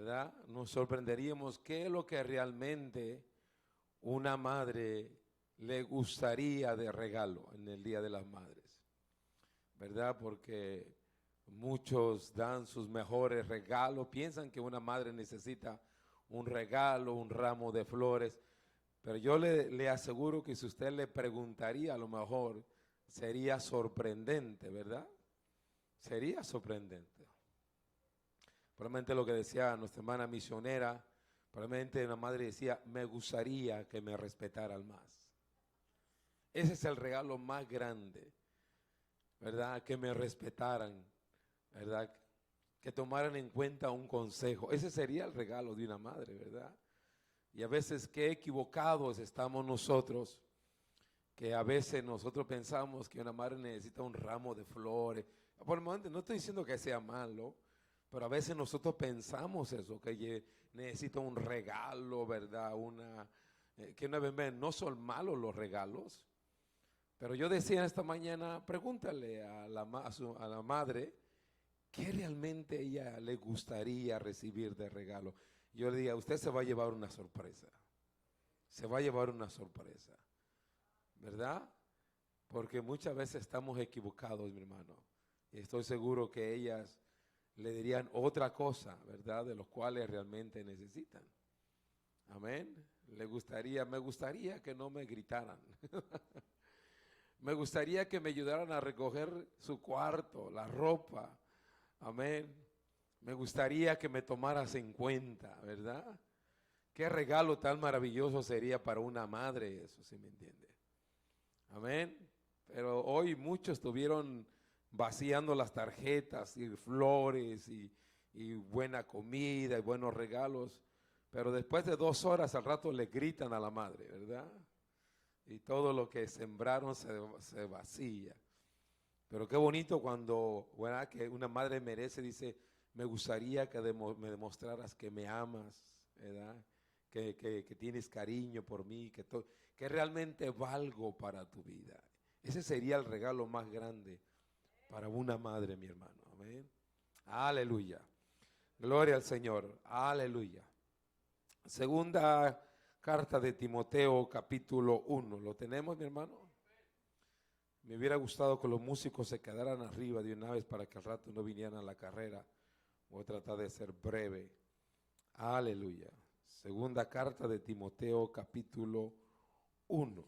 ¿verdad? Nos sorprenderíamos qué es lo que realmente una madre le gustaría de regalo en el Día de las Madres, ¿verdad? Porque muchos dan sus mejores regalos, piensan que una madre necesita un regalo, un ramo de flores, pero yo le aseguro que si usted le preguntaría, a lo mejor sería sorprendente, ¿verdad? Sería sorprendente. Probablemente lo que decía nuestra hermana misionera, probablemente una madre decía, me gustaría que me respetaran más. Ese es el regalo más grande, ¿verdad? Que me respetaran, ¿verdad? Que tomaran en cuenta un consejo. Ese sería el regalo de una madre, ¿verdad? Y a veces qué equivocados estamos nosotros, que a veces nosotros pensamos que una madre necesita un ramo de flores. Por el momento no estoy diciendo que sea malo, pero a veces nosotros pensamos eso, que necesita un regalo, ¿verdad? Que una vez no son malos los regalos. Pero yo decía esta mañana, pregúntale a la madre, ¿qué realmente ella le gustaría recibir de regalo? Yo le diría, usted se va a llevar una sorpresa. Se va a llevar una sorpresa, ¿verdad? Porque muchas veces estamos equivocados, mi hermano. Y estoy seguro que ellas le dirían otra cosa, ¿verdad? De los cuales realmente necesitan. Amén. Me gustaría que no me gritaran. Me gustaría que me ayudaran a recoger su cuarto, la ropa. Amén. Me gustaría que me tomaras en cuenta, ¿verdad? Qué regalo tan maravilloso sería para una madre eso, ¿sí me entiende? Amén. Pero hoy muchos estuvieron vaciando las tarjetas y flores y buena comida y buenos regalos, pero después de 2 horas al rato le gritan a la madre, ¿verdad? Y todo lo que sembraron se vacía. Pero qué bonito cuando, ¿verdad?, que una madre merece, dice, me gustaría que me demostraras que me amas, ¿verdad? Que tienes cariño por mí, que realmente valgo para tu vida. Ese sería el regalo más grande para una madre, mi hermano. Amén. Aleluya. Gloria al Señor. Aleluya. Segunda carta de Timoteo, capítulo 1. ¿Lo tenemos, mi hermano? Me hubiera gustado que los músicos se quedaran arriba de una vez para que al rato no vinieran a la carrera. Voy a tratar de ser breve. Aleluya. Segunda carta de Timoteo, capítulo 1.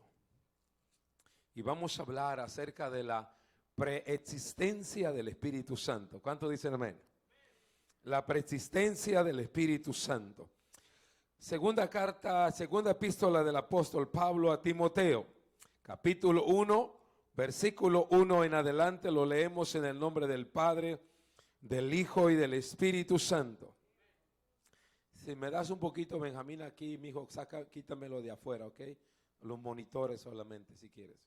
Y vamos a hablar acerca de la preexistencia del Espíritu Santo. ¿Cuántos dicen amén? La preexistencia del Espíritu Santo. Segunda epístola del apóstol Pablo a Timoteo, capítulo 1, versículo 1 en adelante, lo leemos en el nombre del Padre, del Hijo y del Espíritu Santo. Si me das un poquito, Benjamín, aquí, mi hijo, quítamelo de afuera, ¿ok? Los monitores solamente, si quieres.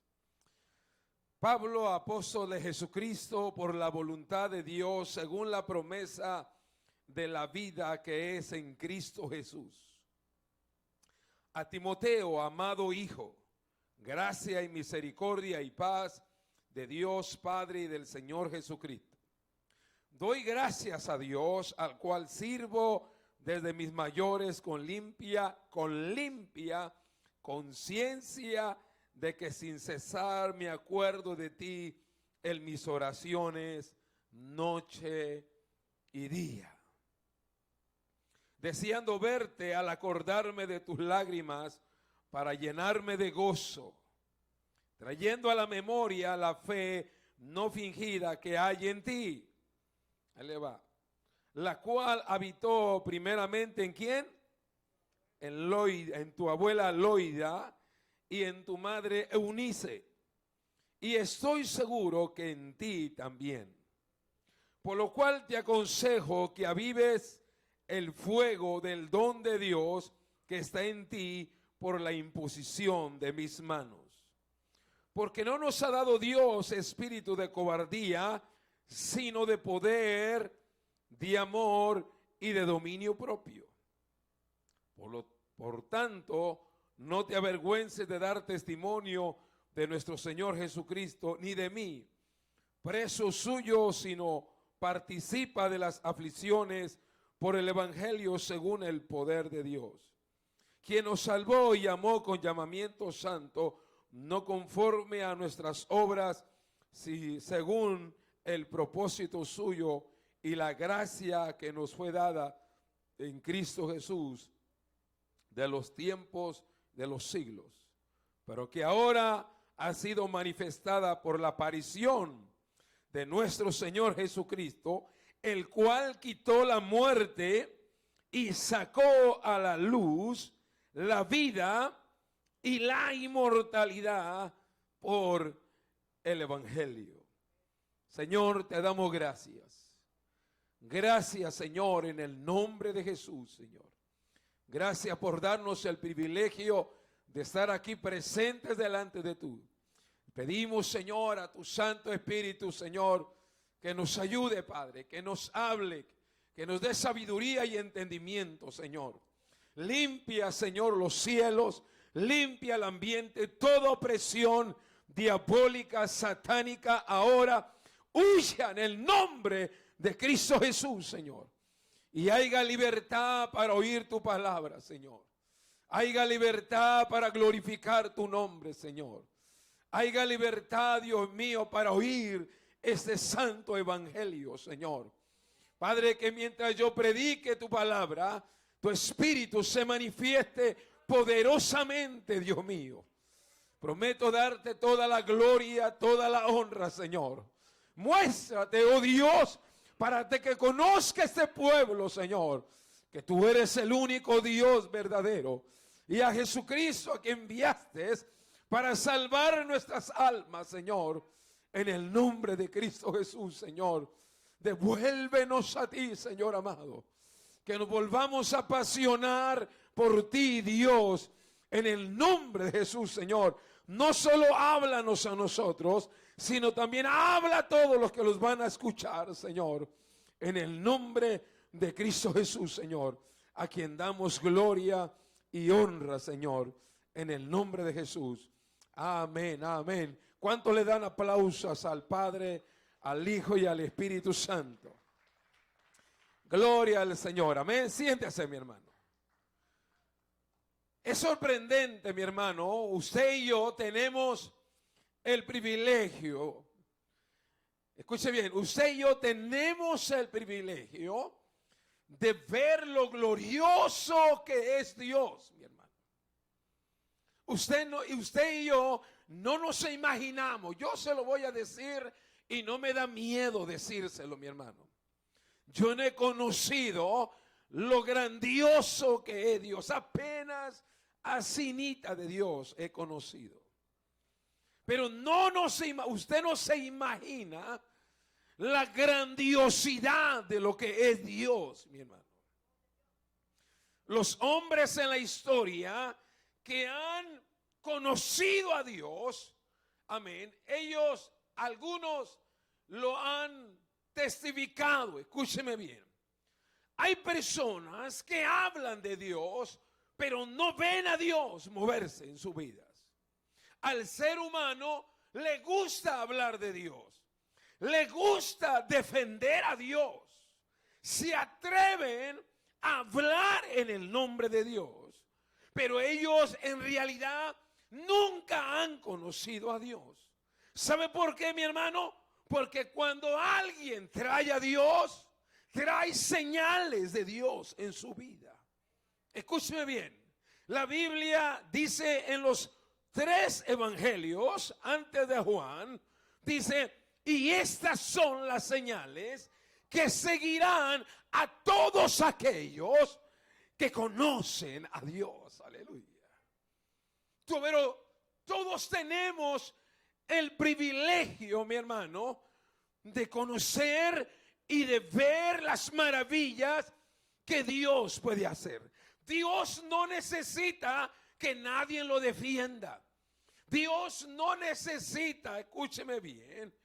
Pablo, apóstol de Jesucristo, por la voluntad de Dios, según la promesa de la vida que es en Cristo Jesús. A Timoteo, amado hijo, gracia y misericordia y paz de Dios Padre y del Señor Jesucristo. Doy gracias a Dios, al cual sirvo desde mis mayores con limpia conciencia, de que sin cesar me acuerdo de ti en mis oraciones noche y día, deseando verte al acordarme de tus lágrimas para llenarme de gozo, trayendo a la memoria la fe no fingida que hay en ti. Ahí le va. La cual habitó primeramente ¿en quién? En Loida, en tu abuela Loida y en tu madre Eunice, y estoy seguro que en ti también. Por lo cual te aconsejo que avives el fuego del don de Dios que está en ti por la imposición de mis manos. Porque no nos ha dado Dios espíritu de cobardía, sino de poder, de amor y de dominio propio. Por tanto, no te avergüences de dar testimonio de nuestro Señor Jesucristo, ni de mí, preso suyo, sino participa de las aflicciones por el evangelio según el poder de Dios, quien nos salvó y llamó con llamamiento santo, no conforme a nuestras obras, si según el propósito suyo y la gracia que nos fue dada en Cristo Jesús de los tiempos de los siglos, pero que ahora ha sido manifestada por la aparición de nuestro Señor Jesucristo, el cual quitó la muerte y sacó a la luz la vida y la inmortalidad por el evangelio. Señor, te damos gracias. Gracias, Señor, en el nombre de Jesús, Señor. Gracias por darnos el privilegio de estar aquí presentes delante de tú. Pedimos, Señor, a tu Santo Espíritu, Señor, que nos ayude, Padre, que nos hable, que nos dé sabiduría y entendimiento, Señor. Limpia, Señor, los cielos, limpia el ambiente, toda opresión diabólica, satánica, ahora huya en el nombre de Cristo Jesús, Señor. Y haya libertad para oír tu palabra, Señor. Haya libertad para glorificar tu nombre, Señor. Haya libertad, Dios mío, para oír este santo evangelio, Señor. Padre, que mientras yo predique tu palabra, tu espíritu se manifieste poderosamente, Dios mío. Prometo darte toda la gloria, toda la honra, Señor. Muéstrate, oh Dios, para que conozca este pueblo, Señor, que tú eres el único Dios verdadero. Y a Jesucristo a quien enviaste para salvar nuestras almas, Señor, en el nombre de Cristo Jesús, Señor. Devuélvenos a ti, Señor amado, que nos volvamos a apasionar por ti, Dios, en el nombre de Jesús, Señor. No solo háblanos a nosotros, sino también habla a todos los que los van a escuchar, Señor, en el nombre de Cristo Jesús, Señor, a quien damos gloria y honra, Señor, en el nombre de Jesús. Amén, amén. ¿Cuánto le dan aplausos al Padre, al Hijo y al Espíritu Santo? Gloria al Señor, amén. Siéntese, mi hermano. Es sorprendente, mi hermano, usted y yo tenemos el privilegio, escuche bien, usted y yo tenemos el privilegio de ver lo glorioso que es Dios, mi hermano. Usted y yo no nos imaginamos, yo se lo voy a decir y no me da miedo decírselo, mi hermano. Yo no he conocido lo grandioso que es Dios, apenas asinita de Dios he conocido. Pero usted no se imagina la grandiosidad de lo que es Dios, mi hermano. Los hombres en la historia que han conocido a Dios, amén, ellos, algunos lo han testificado, escúcheme bien. Hay personas que hablan de Dios, pero no ven a Dios moverse en sus vidas. Al ser humano le gusta hablar de Dios, le gusta defender a Dios, se atreven a hablar en el nombre de Dios, pero ellos en realidad nunca han conocido a Dios. ¿Sabe por qué, mi hermano? Porque cuando alguien trae a Dios, trae señales de Dios en su vida. Escúcheme bien, la Biblia dice en los 3 evangelios antes de Juan, dice, y estas son las señales que seguirán a todos aquellos que conocen a Dios. Aleluya. Pero todos tenemos el privilegio, mi hermano, de conocer y de ver las maravillas que Dios puede hacer. Dios no necesita que nadie lo defienda. Dios no necesita, escúcheme bien,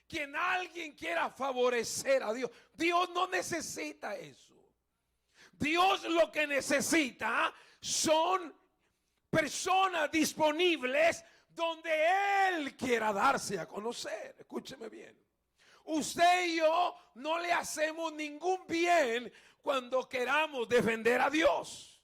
que alguien quiera favorecer a Dios. Dios no necesita eso. Dios lo que necesita son personas disponibles donde Él quiera darse a conocer. Escúcheme bien. Usted y yo no le hacemos ningún bien cuando queramos defender a Dios.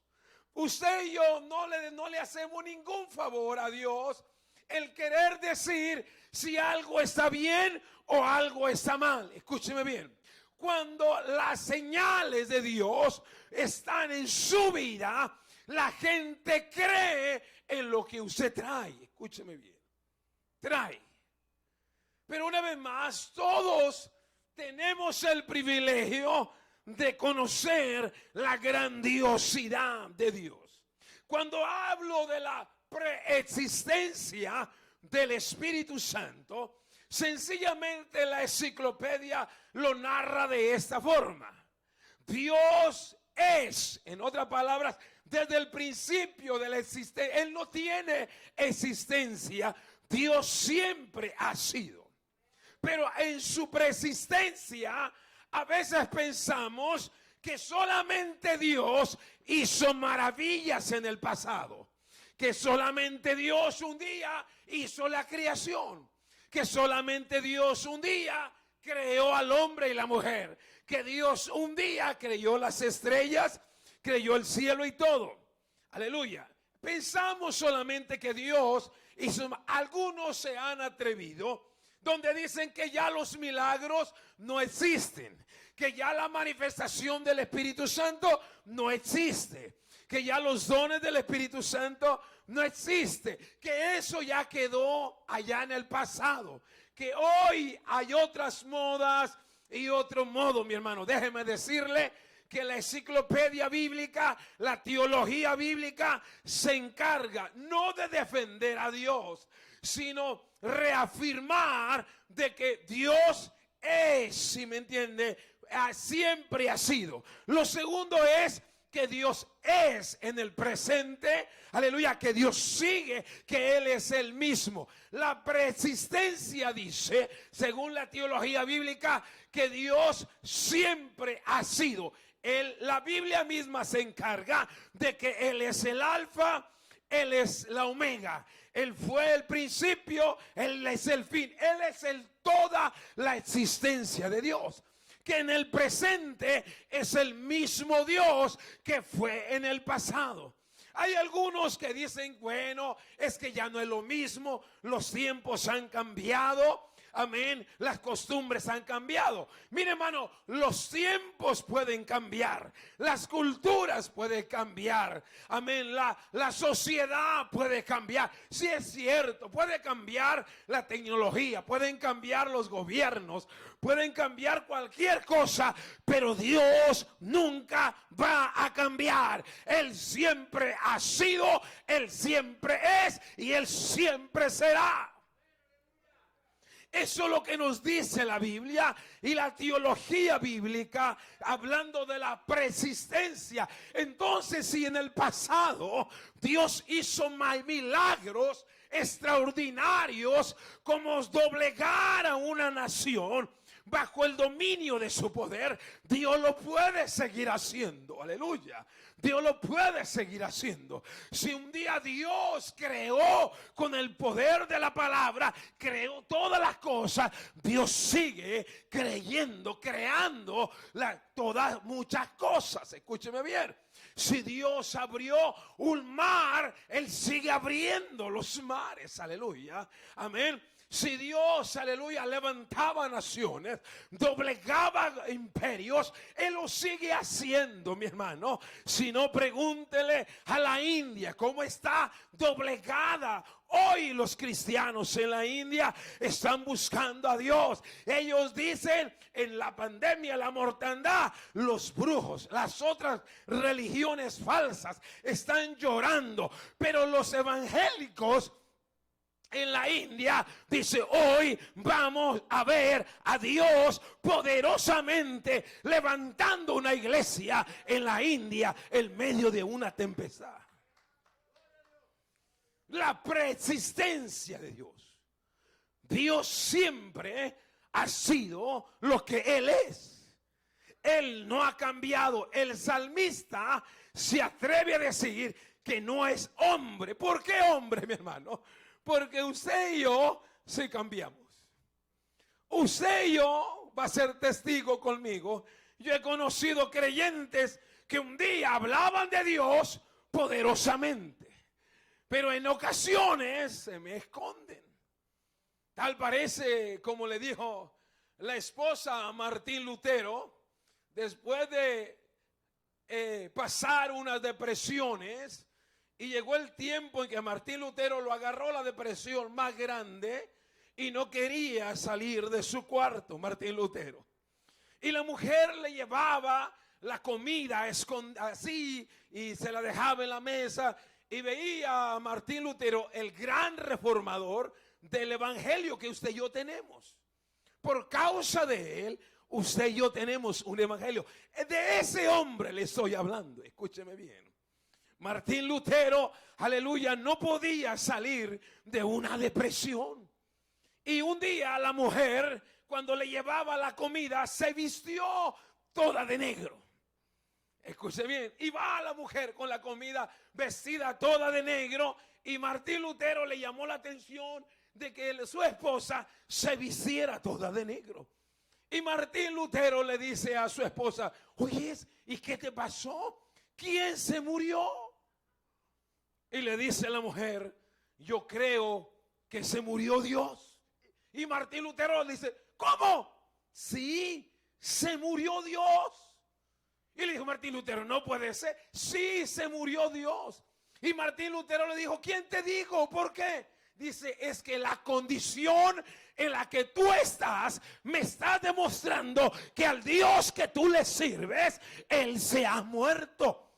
Usted y yo no le hacemos ningún favor a Dios el querer decir si algo está bien o algo está mal. Escúcheme bien. Cuando las señales de Dios están en su vida, la gente cree en lo que usted trae. Escúcheme bien. Trae. Pero una vez más, todos tenemos el privilegio de conocer la grandiosidad de Dios. Cuando hablo de la preexistencia del Espíritu Santo, sencillamente la enciclopedia lo narra de esta forma. Dios es, en otras palabras, desde el principio de la existencia. Él no tiene existencia. Dios siempre ha sido. Pero en su preexistencia, a veces pensamos que solamente Dios hizo maravillas en el pasado. Que solamente Dios un día hizo la creación. Que solamente Dios un día creó al hombre y la mujer. Que Dios un día creó las estrellas, creó el cielo y todo. Aleluya. Pensamos solamente que Dios hizo. Algunos se han atrevido donde dicen que ya los milagros no existen, que ya la manifestación del Espíritu Santo no existe, que ya los dones del Espíritu Santo no existe, que eso ya quedó allá en el pasado, que hoy hay otras modas y otro modo, mi hermano. Déjeme decirle que la enciclopedia bíblica, la teología bíblica se encarga no de defender a Dios, sino reafirmar de que Dios es, si me entiende, siempre ha sido. Lo segundo es que Dios es en el presente, aleluya, que Dios sigue, que Él es el mismo. La preexistencia dice, según la teología bíblica, que Dios siempre ha sido. La Biblia misma se encarga de que Él es el alfa, Él es la omega. Él fue el principio, Él es el fin. Él es toda la existencia de Dios. Que en el presente es el mismo Dios que fue en el pasado. Hay algunos que dicen, bueno, es que ya no es lo mismo, los tiempos han cambiado. Amén, las costumbres han cambiado. Mire, hermano, los tiempos pueden cambiar, las culturas pueden cambiar. Amén, la sociedad puede cambiar. Sí, es cierto, puede cambiar la tecnología, pueden cambiar los gobiernos, pueden cambiar cualquier cosa, pero Dios nunca va a cambiar. Él siempre ha sido, Él siempre es y Él siempre será. Eso es lo que nos dice la Biblia y la teología bíblica, hablando de la preexistencia. Entonces, si en el pasado Dios hizo milagros extraordinarios, como doblegar a una nación bajo el dominio de su poder, Dios lo puede seguir haciendo. Aleluya. Dios lo puede seguir haciendo. Si un día Dios creó con el poder de la palabra, creó todas las cosas, Dios sigue creando todas muchas cosas. Escúcheme bien. Si Dios abrió un mar, Él sigue abriendo los mares. Aleluya. Amén. Si Dios, aleluya, levantaba naciones, doblegaba imperios, Él lo sigue haciendo, mi hermano. Si no, pregúntele a la India cómo está doblegada. Hoy los cristianos en la India están buscando a Dios. Ellos dicen, en la pandemia, la mortandad, los brujos, las otras religiones falsas están llorando, pero los evangélicos en la India dice, hoy vamos a ver a Dios poderosamente levantando una iglesia en la India en medio de una tempestad. La preexistencia de Dios. Dios siempre ha sido lo que Él es. Él no ha cambiado. El salmista se atreve a decir que no es hombre. ¿Por qué hombre, mi hermano? Porque usted y yo sí cambiamos. Usted y yo va a ser testigo conmigo Yo he conocido creyentes que un día hablaban de Dios poderosamente, pero en ocasiones se me esconden. Tal parece, como le dijo la esposa a Martín Lutero, después de pasar unas depresiones, y llegó el tiempo en que Martín Lutero lo agarró la depresión más grande y no quería salir de su cuarto, Martín Lutero. Y la mujer le llevaba la comida así y se la dejaba en la mesa, y veía a Martín Lutero, el gran reformador del evangelio que usted y yo tenemos. Por causa de él, usted y yo tenemos un evangelio. De ese hombre le estoy hablando, escúcheme bien. Martín Lutero, aleluya, no podía salir de una depresión. Y un día la mujer, cuando le llevaba la comida, se vistió toda de negro. Escuche bien, y va la mujer con la comida vestida toda de negro, y Martín Lutero le llamó la atención de que su esposa se vistiera toda de negro. Y Martín Lutero le dice a su esposa: oye, ¿y qué te pasó? ¿Quién se murió? Y le dice la mujer: yo creo que se murió Dios. Y Martín Lutero le dice: ¿cómo? Sí, se murió Dios. Y le dijo Martín Lutero: no puede ser. Sí, se murió Dios. Y Martín Lutero le dijo: ¿quién te dijo? ¿Por qué? Dice: es que la condición en la que tú estás me está demostrando que al Dios que tú le sirves, Él se ha muerto.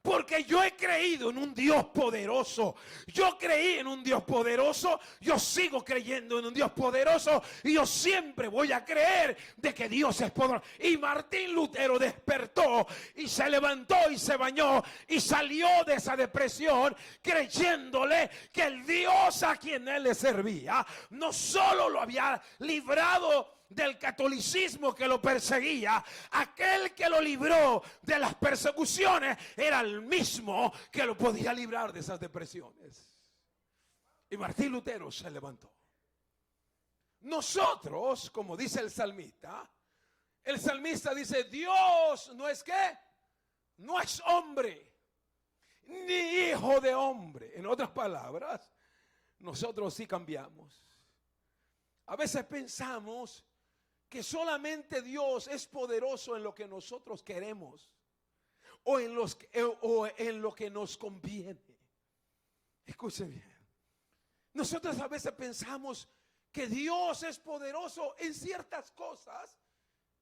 Porque yo he creído en un Dios poderoso. Yo creí en un Dios poderoso. Yo sigo creyendo en un Dios poderoso. Y yo siempre voy a creer de que Dios es poderoso. Y Martín Lutero despertó y se levantó y se bañó y salió de esa depresión, creyéndole que el Dios a quien él le servía no solo lo había librado del catolicismo que lo perseguía, aquel que lo libró de las persecuciones era el mismo que lo podía librar de esas depresiones. Y Martín Lutero se levantó. Nosotros, como dice el salmista dice: Dios no es ¿qué? No es hombre, ni hijo de hombre. En otras palabras, nosotros sí cambiamos. A veces pensamos que solamente Dios es poderoso en lo que nosotros queremos o en lo que nos conviene. Escuche bien. Nosotros a veces pensamos que Dios es poderoso en ciertas cosas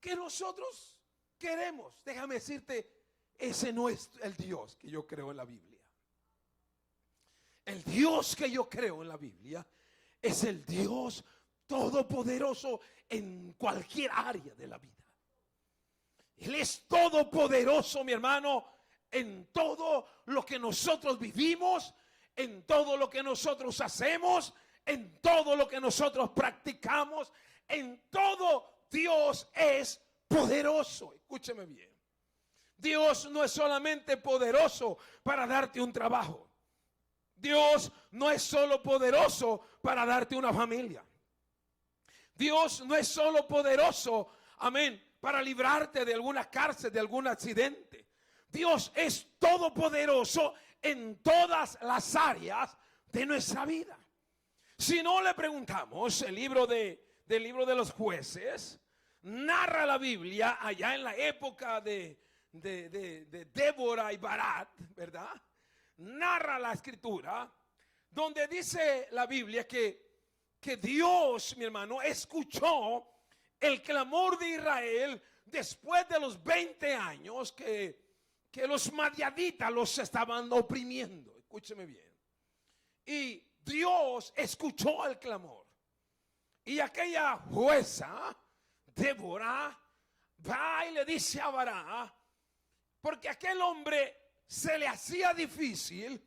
que nosotros queremos. Déjame decirte, ese no es el Dios que yo creo en la Biblia. El Dios que yo creo en la Biblia es el Dios todopoderoso en cualquier área de la vida. Él es todopoderoso, mi hermano, en todo lo que nosotros vivimos, en todo lo que nosotros hacemos, en todo lo que nosotros practicamos, en todo Dios es poderoso. Escúcheme bien. Dios no es solamente poderoso para darte un trabajo. Dios no es solo poderoso para darte una familia. Dios no es solo poderoso, amén, para librarte de alguna cárcel, de algún accidente. Dios es todopoderoso en todas las áreas de nuestra vida. Si no, le preguntamos, el libro de los Jueces narra la Biblia allá en la época de Débora y Barak, ¿verdad? Narra la escritura donde dice la Biblia que Dios, mi hermano, escuchó el clamor de Israel después de los 20 años que los madianitas los estaban oprimiendo. Escúcheme bien. Y Dios escuchó el clamor. Y aquella jueza, Débora, va y le dice a Barak, porque a aquel hombre se le hacía difícil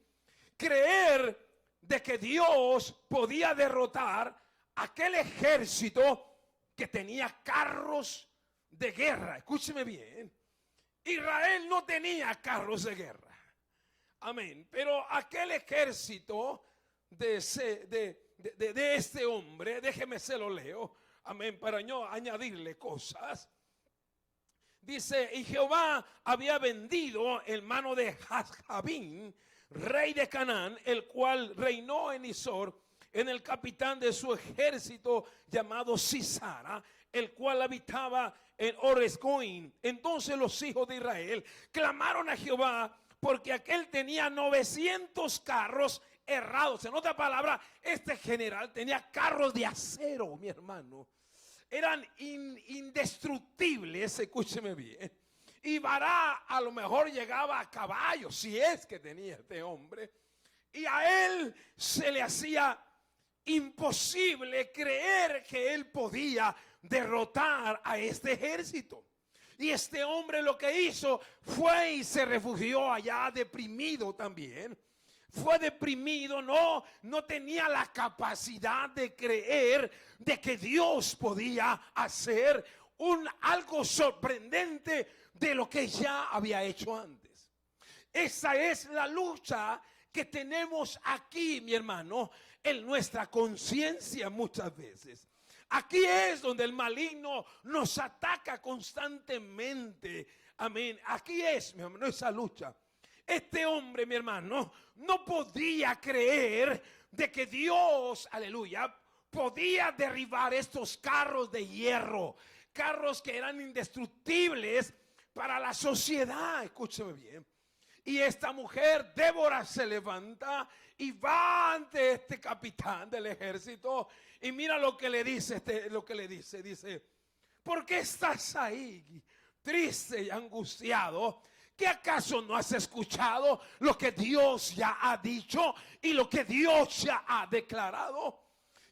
creer de que Dios podía derrotar aquel ejército que tenía carros de guerra. Escúcheme bien. Israel no tenía carros de guerra. Amén. Pero aquel ejército de este hombre, déjeme se lo leo. Amén. Para yo añadirle cosas. Dice, y Jehová había vendido en mano de Jabín, rey de Canaán, el cual reinó en Isor, en el capitán de su ejército llamado Sisara, el cual habitaba en Oresgoim. Entonces los hijos de Israel clamaron a Jehová porque aquel tenía 900 carros errados. En otra palabra, este general tenía carros de acero, mi hermano. Eran indestructibles, escúcheme bien. Y Bará a lo mejor llegaba a caballo, si es que tenía este hombre. Y a él se le hacía imposible creer que él podía derrotar a este ejército. Y este hombre lo que hizo fue y se refugió allá deprimido también. Fue deprimido, no tenía la capacidad de creer de que Dios podía hacer algo sorprendente de lo que ya había hecho antes. Esa es la lucha que tenemos aquí, mi hermano, en nuestra conciencia muchas veces. Aquí es donde el maligno nos ataca constantemente. Amén. Aquí es, mi hermano, esa lucha. Este hombre, mi hermano, no podía creer de que Dios, aleluya, podía derribar estos carros de hierro, carros que eran indestructibles para la sociedad. Escúcheme bien. Y esta mujer, Débora, se levanta y va ante este capitán del ejército. Y mira lo que le dice, dice, ¿por qué estás ahí triste y angustiado? ¿Qué acaso no has escuchado lo que Dios ya ha dicho y lo que Dios ya ha declarado?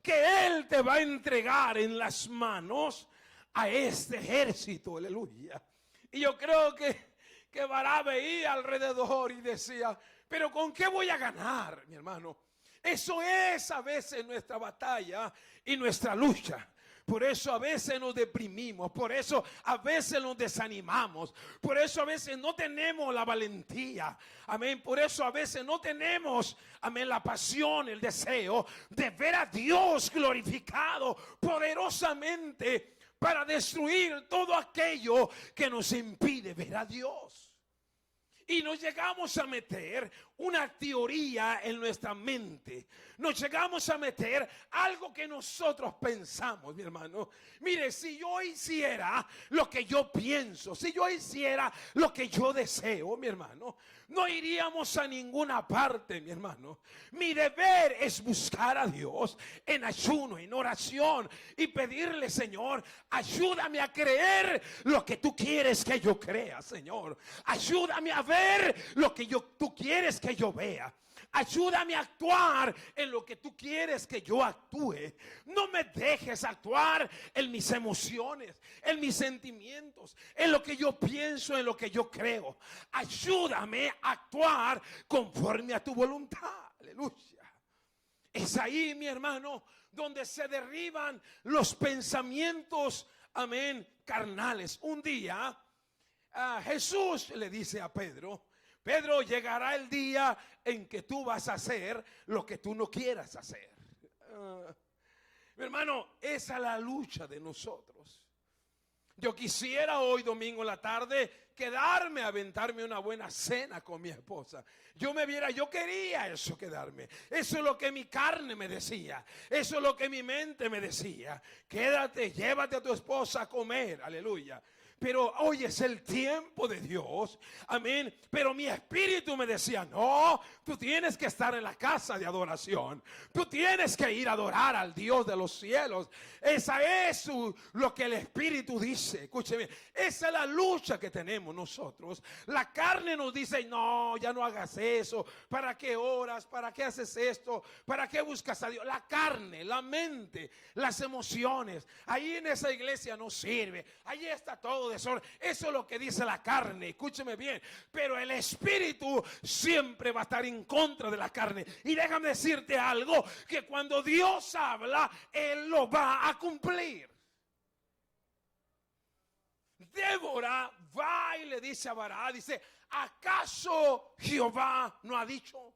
Que Él te va a entregar en las manos a este ejército, aleluya. Y yo creo que Bará veía alrededor y decía, pero ¿con qué voy a ganar, mi hermano? Eso es a veces nuestra batalla y nuestra lucha. Por eso a veces nos deprimimos, por eso a veces nos desanimamos, por eso a veces no tenemos la valentía, amén, por eso a veces no tenemos, amén, la pasión, el deseo de ver a Dios glorificado poderosamente para destruir todo aquello que nos impide ver a Dios. Y nos llegamos a meter una teoría en nuestra mente. Nos llegamos a meter algo que nosotros pensamos, mi hermano. Mire, si yo hiciera lo que yo pienso, si yo hiciera lo que yo deseo, mi hermano, no iríamos a ninguna parte, mi hermano. Mi deber es buscar a Dios en ayuno, en oración y pedirle, Señor, ayúdame a creer lo que tú quieres que yo crea, Señor. Ayúdame a ver lo que tú quieres que yo vea. Ayúdame a actuar en lo que tú quieres que yo actúe. No me dejes actuar en mis emociones, en mis sentimientos, en lo que yo pienso, en lo que yo creo. Ayúdame a actuar conforme a tu voluntad. Aleluya. Es ahí, mi hermano, donde se derriban los pensamientos, amén, carnales. Un día Jesús le dice a Pedro, Pedro, llegará el día en que tú vas a hacer lo que tú no quieras hacer. Mi hermano, esa es la lucha de nosotros. Yo quisiera hoy domingo en la tarde quedarme, aventarme una buena cena con mi esposa. Yo quería eso, quedarme. Eso es lo que mi carne me decía. Eso es lo que mi mente me decía. Quédate, llévate a tu esposa a comer, aleluya. Pero hoy es el tiempo de Dios, amén. Pero mi espíritu me decía, no, tú tienes que estar en la casa de adoración. Tú tienes que ir a adorar al Dios de los cielos. Esa es lo que el espíritu dice. Escúcheme, esa es la lucha que tenemos nosotros. La carne nos dice, no, ya no hagas eso. ¿Para qué oras? ¿Para qué haces esto? ¿Para qué buscas a Dios? La carne, la mente, las emociones. Ahí en esa iglesia no sirve. Ahí está todo. Eso es lo que dice la carne, escúcheme bien. Pero el espíritu siempre va a estar en contra de la carne. Y déjame decirte algo, que cuando Dios habla, Él lo va a cumplir. Débora va y le dice a Bará, dice, ¿acaso Jehová no ha dicho?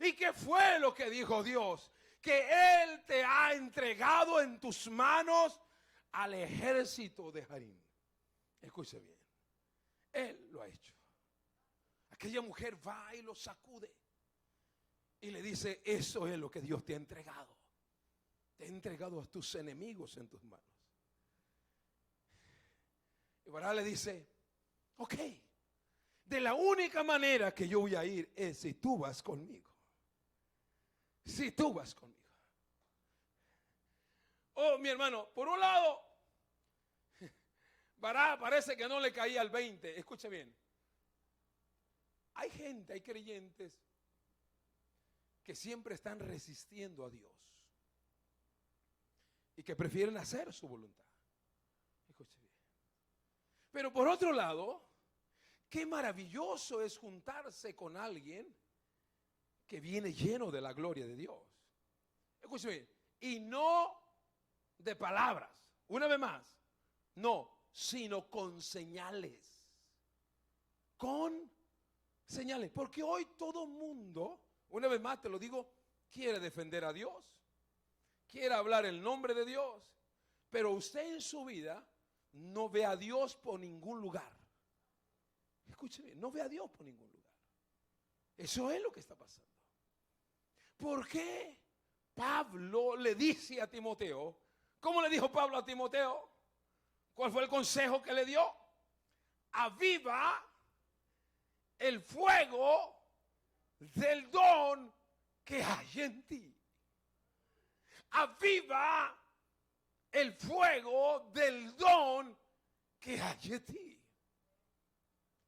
¿Y qué fue lo que dijo Dios? Que Él te ha entregado en tus manos al ejército de Jarín. Escuche bien. Él lo ha hecho. Aquella mujer va y lo sacude y le dice, eso es lo que Dios te ha entregado. Te ha entregado a tus enemigos en tus manos. Y Bará le dice, ok, de la única manera que yo voy a ir es si tú vas conmigo. Si tú vas conmigo. Oh, mi hermano, por un lado, Bará parece que no le caía al 20. Escuche bien. Hay gente, hay creyentes que siempre están resistiendo a Dios y que prefieren hacer su voluntad. Escuche bien. Pero por otro lado, qué maravilloso es juntarse con alguien que viene lleno de la gloria de Dios. Escuche bien. Y no de palabras. Una vez más. No, sino con señales. Con señales. Porque hoy todo mundo, una vez más te lo digo, quiere defender a Dios. Quiere hablar el nombre de Dios. Pero usted en su vida no ve a Dios por ningún lugar. Escúcheme, no ve a Dios por ningún lugar. Eso es lo que está pasando. ¿Por qué Pablo le dice a Timoteo? ¿Cómo le dijo Pablo a Timoteo? ¿Cuál fue el consejo que le dio? Aviva el fuego del don que hay en ti. Aviva el fuego del don que hay en ti.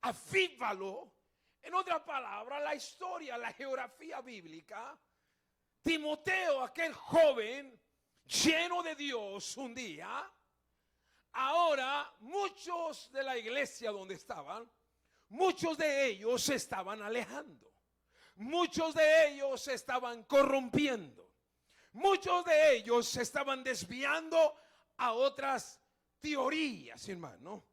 Avívalo. En otras palabras, la historia, la geografía bíblica, Timoteo, aquel joven lleno de Dios un día, ahora muchos de la iglesia donde estaban, muchos de ellos se estaban alejando. Muchos de ellos se estaban corrompiendo. Muchos de ellos se estaban desviando a otras teorías, hermano.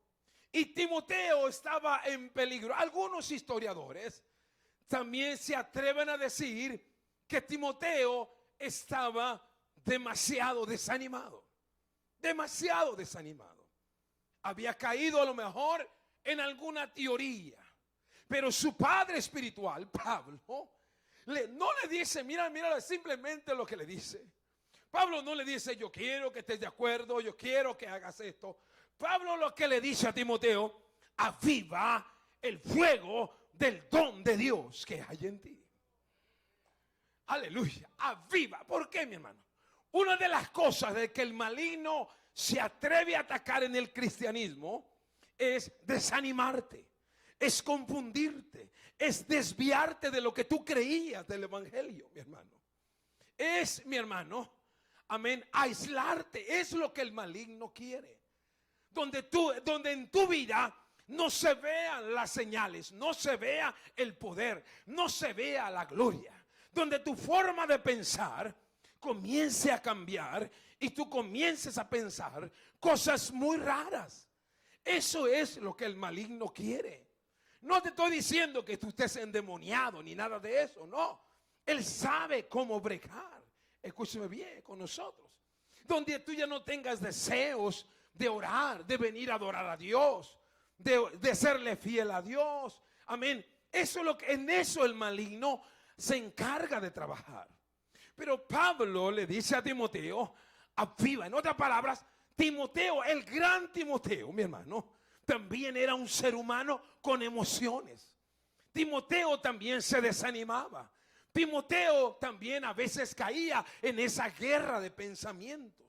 Y Timoteo estaba en peligro. Algunos historiadores también se atreven a decir que Timoteo estaba demasiado desanimado. Demasiado desanimado. Había caído a lo mejor en alguna teoría. Pero su padre espiritual, Pablo, no le dice, mira simplemente lo que le dice. Pablo no le dice, yo quiero que estés de acuerdo, yo quiero que hagas esto. Pablo lo que le dice a Timoteo, aviva el fuego del don de Dios que hay en ti. Aleluya, aviva. ¿Por qué, mi hermano? Una de las cosas de que el maligno se atreve a atacar en el cristianismo es desanimarte, es confundirte, es desviarte de lo que tú creías del evangelio, mi hermano. Es, mi hermano, amén, aislarte. Es lo que el maligno quiere. Donde en tu vida no se vean las señales, no se vea el poder, no se vea la gloria. Donde tu forma de pensar comience a cambiar y tú comiences a pensar cosas muy raras. Eso es lo que el maligno quiere. No te estoy diciendo que tú estés endemoniado ni nada de eso, no. Él sabe cómo bregar. Escúcheme bien con nosotros. Donde tú ya no tengas deseos de orar, de venir a adorar a Dios, de serle fiel a Dios. Amén. Eso es lo que en eso el maligno se encarga de trabajar. Pero Pablo le dice a Timoteo, aviva. En otras palabras, Timoteo, el gran Timoteo, mi hermano, también era un ser humano con emociones. Timoteo también se desanimaba. Timoteo también a veces caía en esa guerra de pensamientos.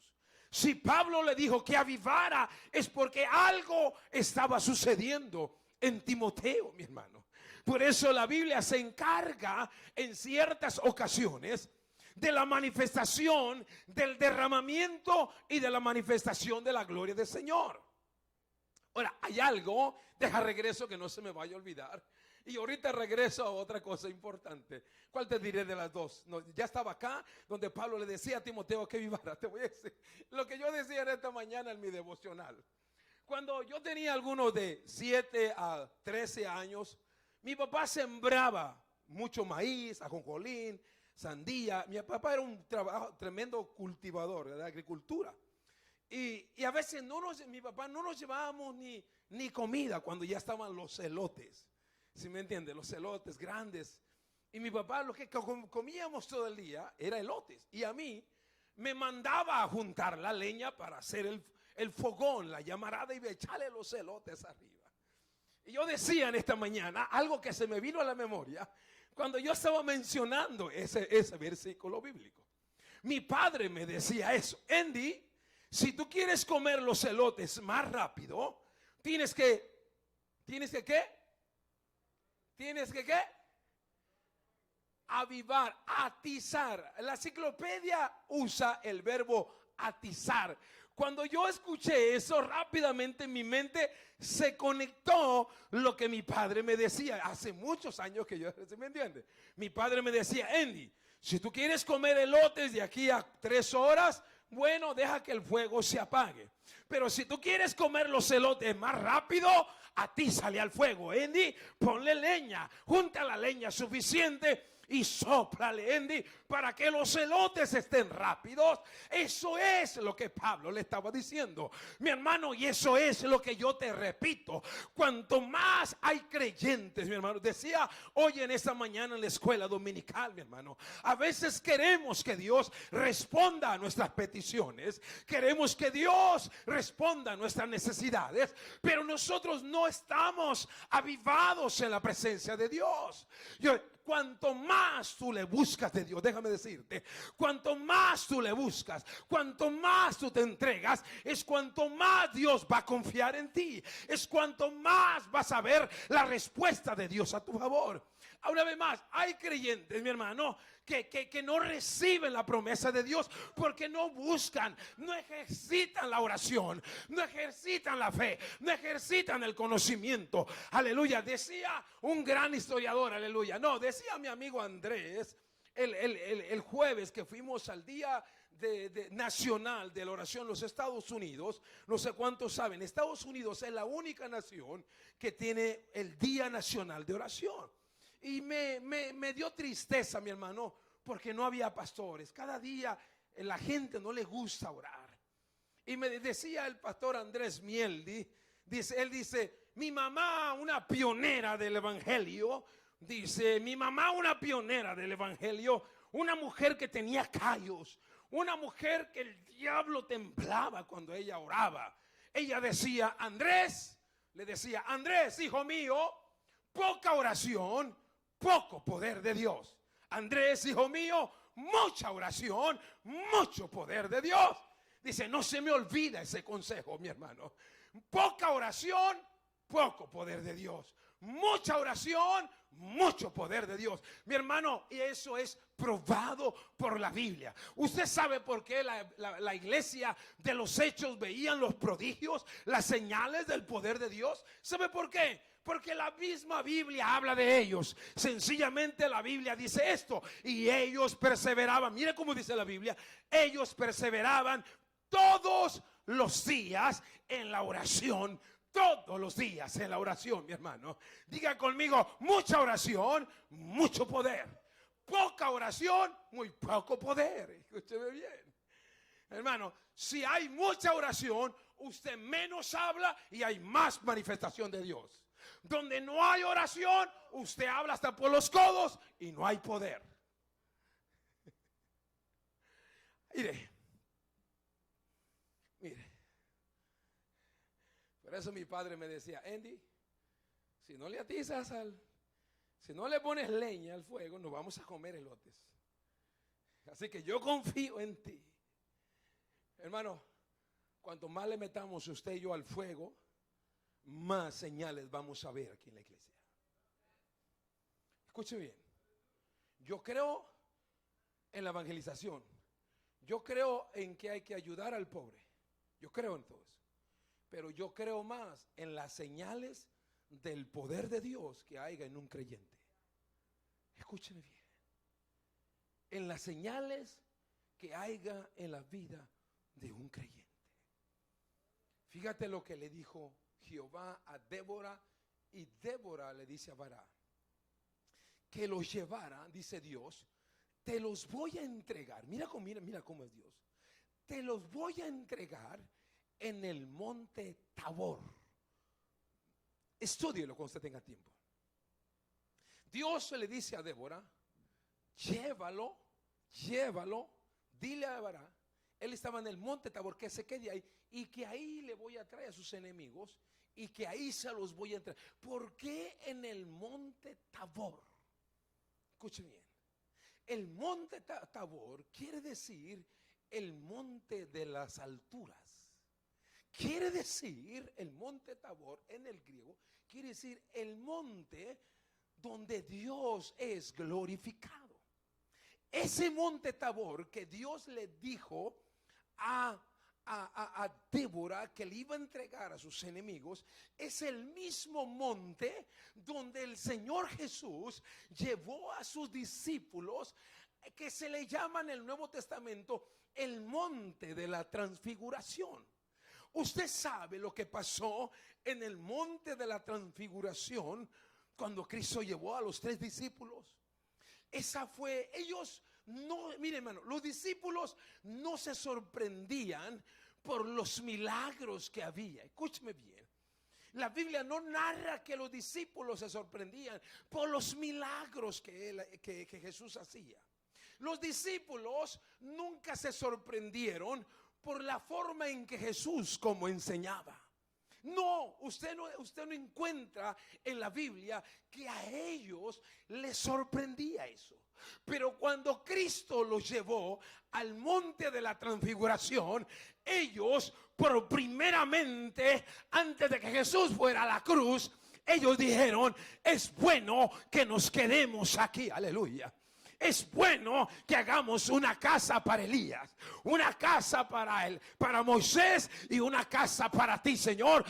Si Pablo le dijo que avivara, es porque algo estaba sucediendo en Timoteo, mi hermano. Por eso la Biblia se encarga en ciertas ocasiones de la manifestación, del derramamiento y de la manifestación de la gloria del Señor. Ahora, hay algo, deja regreso que no se me vaya a olvidar. Y ahorita regreso a otra cosa importante. ¿Cuál te diré de las dos? No, ya estaba acá donde Pablo le decía a Timoteo que vivara. Te voy a decir lo que yo decía en esta mañana en mi devocional. Cuando yo tenía algunos de 7 a 13 años, mi papá sembraba mucho maíz, ajonjolín, sandía. Mi papá era un tremendo cultivador de agricultura. Y a veces mi papá no nos llevábamos ni comida cuando ya estaban los elotes. ¿Sí me entiende? Los elotes grandes. Y mi papá lo que comíamos todo el día era elotes. Y a mí me mandaba a juntar la leña para hacer el fogón, la llamarada, y echarle los elotes arriba. Y yo decía en esta mañana algo que se me vino a la memoria cuando yo estaba mencionando ese versículo bíblico. Mi padre me decía eso: Andy, si tú quieres comer los elotes más rápido, tienes que ¿qué? Tienes que ¿qué? Avivar, atizar. La enciclopedia usa el verbo atizar. Cuando yo escuché eso, rápidamente en mi mente se conectó lo que mi padre me decía. Hace muchos años que yo, ¿se me entiende? Mi padre me decía: Andy, si tú quieres comer elotes de aquí a 3 horas, bueno, deja que el fuego se apague. Pero si tú quieres comer los elotes más rápido, atízale al fuego. Andy, ponle leña, junta la leña suficiente y sóplale, Andy, para que los elotes estén rápidos. Eso es lo que Pablo le estaba diciendo, mi hermano, y eso es lo que yo te repito. Cuanto más hay creyentes, mi hermano, decía hoy en esta mañana en la escuela dominical, mi hermano, a veces queremos que Dios responda a nuestras peticiones, queremos que Dios responda a nuestras necesidades, pero nosotros no estamos avivados en la presencia de Dios. Cuanto más tú le buscas de Dios, déjame decirte, cuanto más tú le buscas, cuanto más tú te entregas, es cuanto más Dios va a confiar en ti, es cuanto más vas a ver la respuesta de Dios a tu favor. Una vez más, hay creyentes, mi hermano, que no reciben la promesa de Dios porque no buscan, no ejercitan la oración, no ejercitan la fe, no ejercitan el conocimiento. Aleluya. Decía un gran historiador, aleluya. No, decía mi amigo Andrés el jueves que fuimos al día nacional de la oración en los Estados Unidos. No sé cuántos saben, Estados Unidos es la única nación que tiene el Día Nacional de Oración. Y me dio tristeza, mi hermano, porque no había pastores. Cada día la gente no le gusta orar. Y me decía el pastor Andrés Mieldi, él dice, mi mamá, una pionera del evangelio, dice, mi mamá, una pionera del evangelio, una mujer que tenía callos, una mujer que el diablo temblaba cuando ella oraba. Ella decía, Andrés, le decía, Andrés, hijo mío, poca oración, poco poder de Dios. Andrés, hijo mío, mucha oración, mucho poder de Dios. Dice, no se me olvida ese consejo, mi hermano. Poca oración, poco poder de Dios. Mucha oración, mucho poder de Dios, mi hermano, y eso es probado por la Biblia. Usted sabe por qué la iglesia de los Hechos veían los prodigios, las señales del poder de Dios. ¿Sabe por qué? Porque la misma Biblia habla de ellos. Sencillamente la Biblia dice esto: y ellos perseveraban. Mire cómo dice la Biblia: ellos perseveraban todos los días en la oración. Todos los días en la oración, mi hermano. Diga conmigo: mucha oración, mucho poder. Poca oración, muy poco poder. Escúcheme bien, hermano. Si hay mucha oración, usted menos habla y hay más manifestación de Dios. Donde no hay oración, usted habla hasta por los codos y no hay poder. Mire. Por eso mi padre me decía, Andy, si no le atizas si no le pones leña al fuego, nos vamos a comer elotes. Así que yo confío en ti. Hermano, cuanto más le metamos usted y yo al fuego, más señales vamos a ver aquí en la iglesia. Escuche bien. Yo creo en la evangelización. Yo creo en que hay que ayudar al pobre. Yo creo en todo eso. Pero yo creo más en las señales del poder de Dios que haya en un creyente. Escúcheme bien. En las señales que haya en la vida de un creyente. Fíjate lo que le dijo Jehová a Débora, y Débora le dice a Barak que los llevara, dice Dios, te los voy a entregar. Mira cómo es Dios. Te los voy a entregar en el monte Tabor. Estúdielo cuando usted tenga tiempo. Dios le dice a Débora: llévalo, dile a Débora. Él estaba en el monte Tabor, que se quede ahí y que ahí le voy a traer a sus enemigos y que ahí se los voy a entregar. ¿Por qué en el monte Tabor? Escuche bien. El monte Tabor quiere decir el monte de las alturas. Quiere decir, el monte Tabor en el griego quiere decir el monte donde Dios es glorificado. Ese monte Tabor que Dios le dijo a Débora que le iba a entregar a sus enemigos, es el mismo monte donde el Señor Jesús llevó a sus discípulos, que se le llama en el Nuevo Testamento el monte de la transfiguración. Usted sabe lo que pasó en el monte de la transfiguración cuando Cristo llevó a los 3 discípulos. Esa fue, ellos no, mire hermano, los discípulos no se sorprendían por los milagros que había. Escúcheme bien. La Biblia no narra que los discípulos se sorprendían por los milagros que Jesús hacía. Los discípulos nunca se sorprendieron por la forma en que Jesús como enseñaba. No, usted no encuentra en la Biblia que a ellos les sorprendía eso. Pero cuando Cristo los llevó al monte de la transfiguración, ellos por primeramente, antes de que Jesús fuera a la cruz, ellos dijeron: es bueno que nos quedemos aquí, aleluya. Es bueno que hagamos una casa para Elías, una casa para Moisés y una casa para ti, Señor.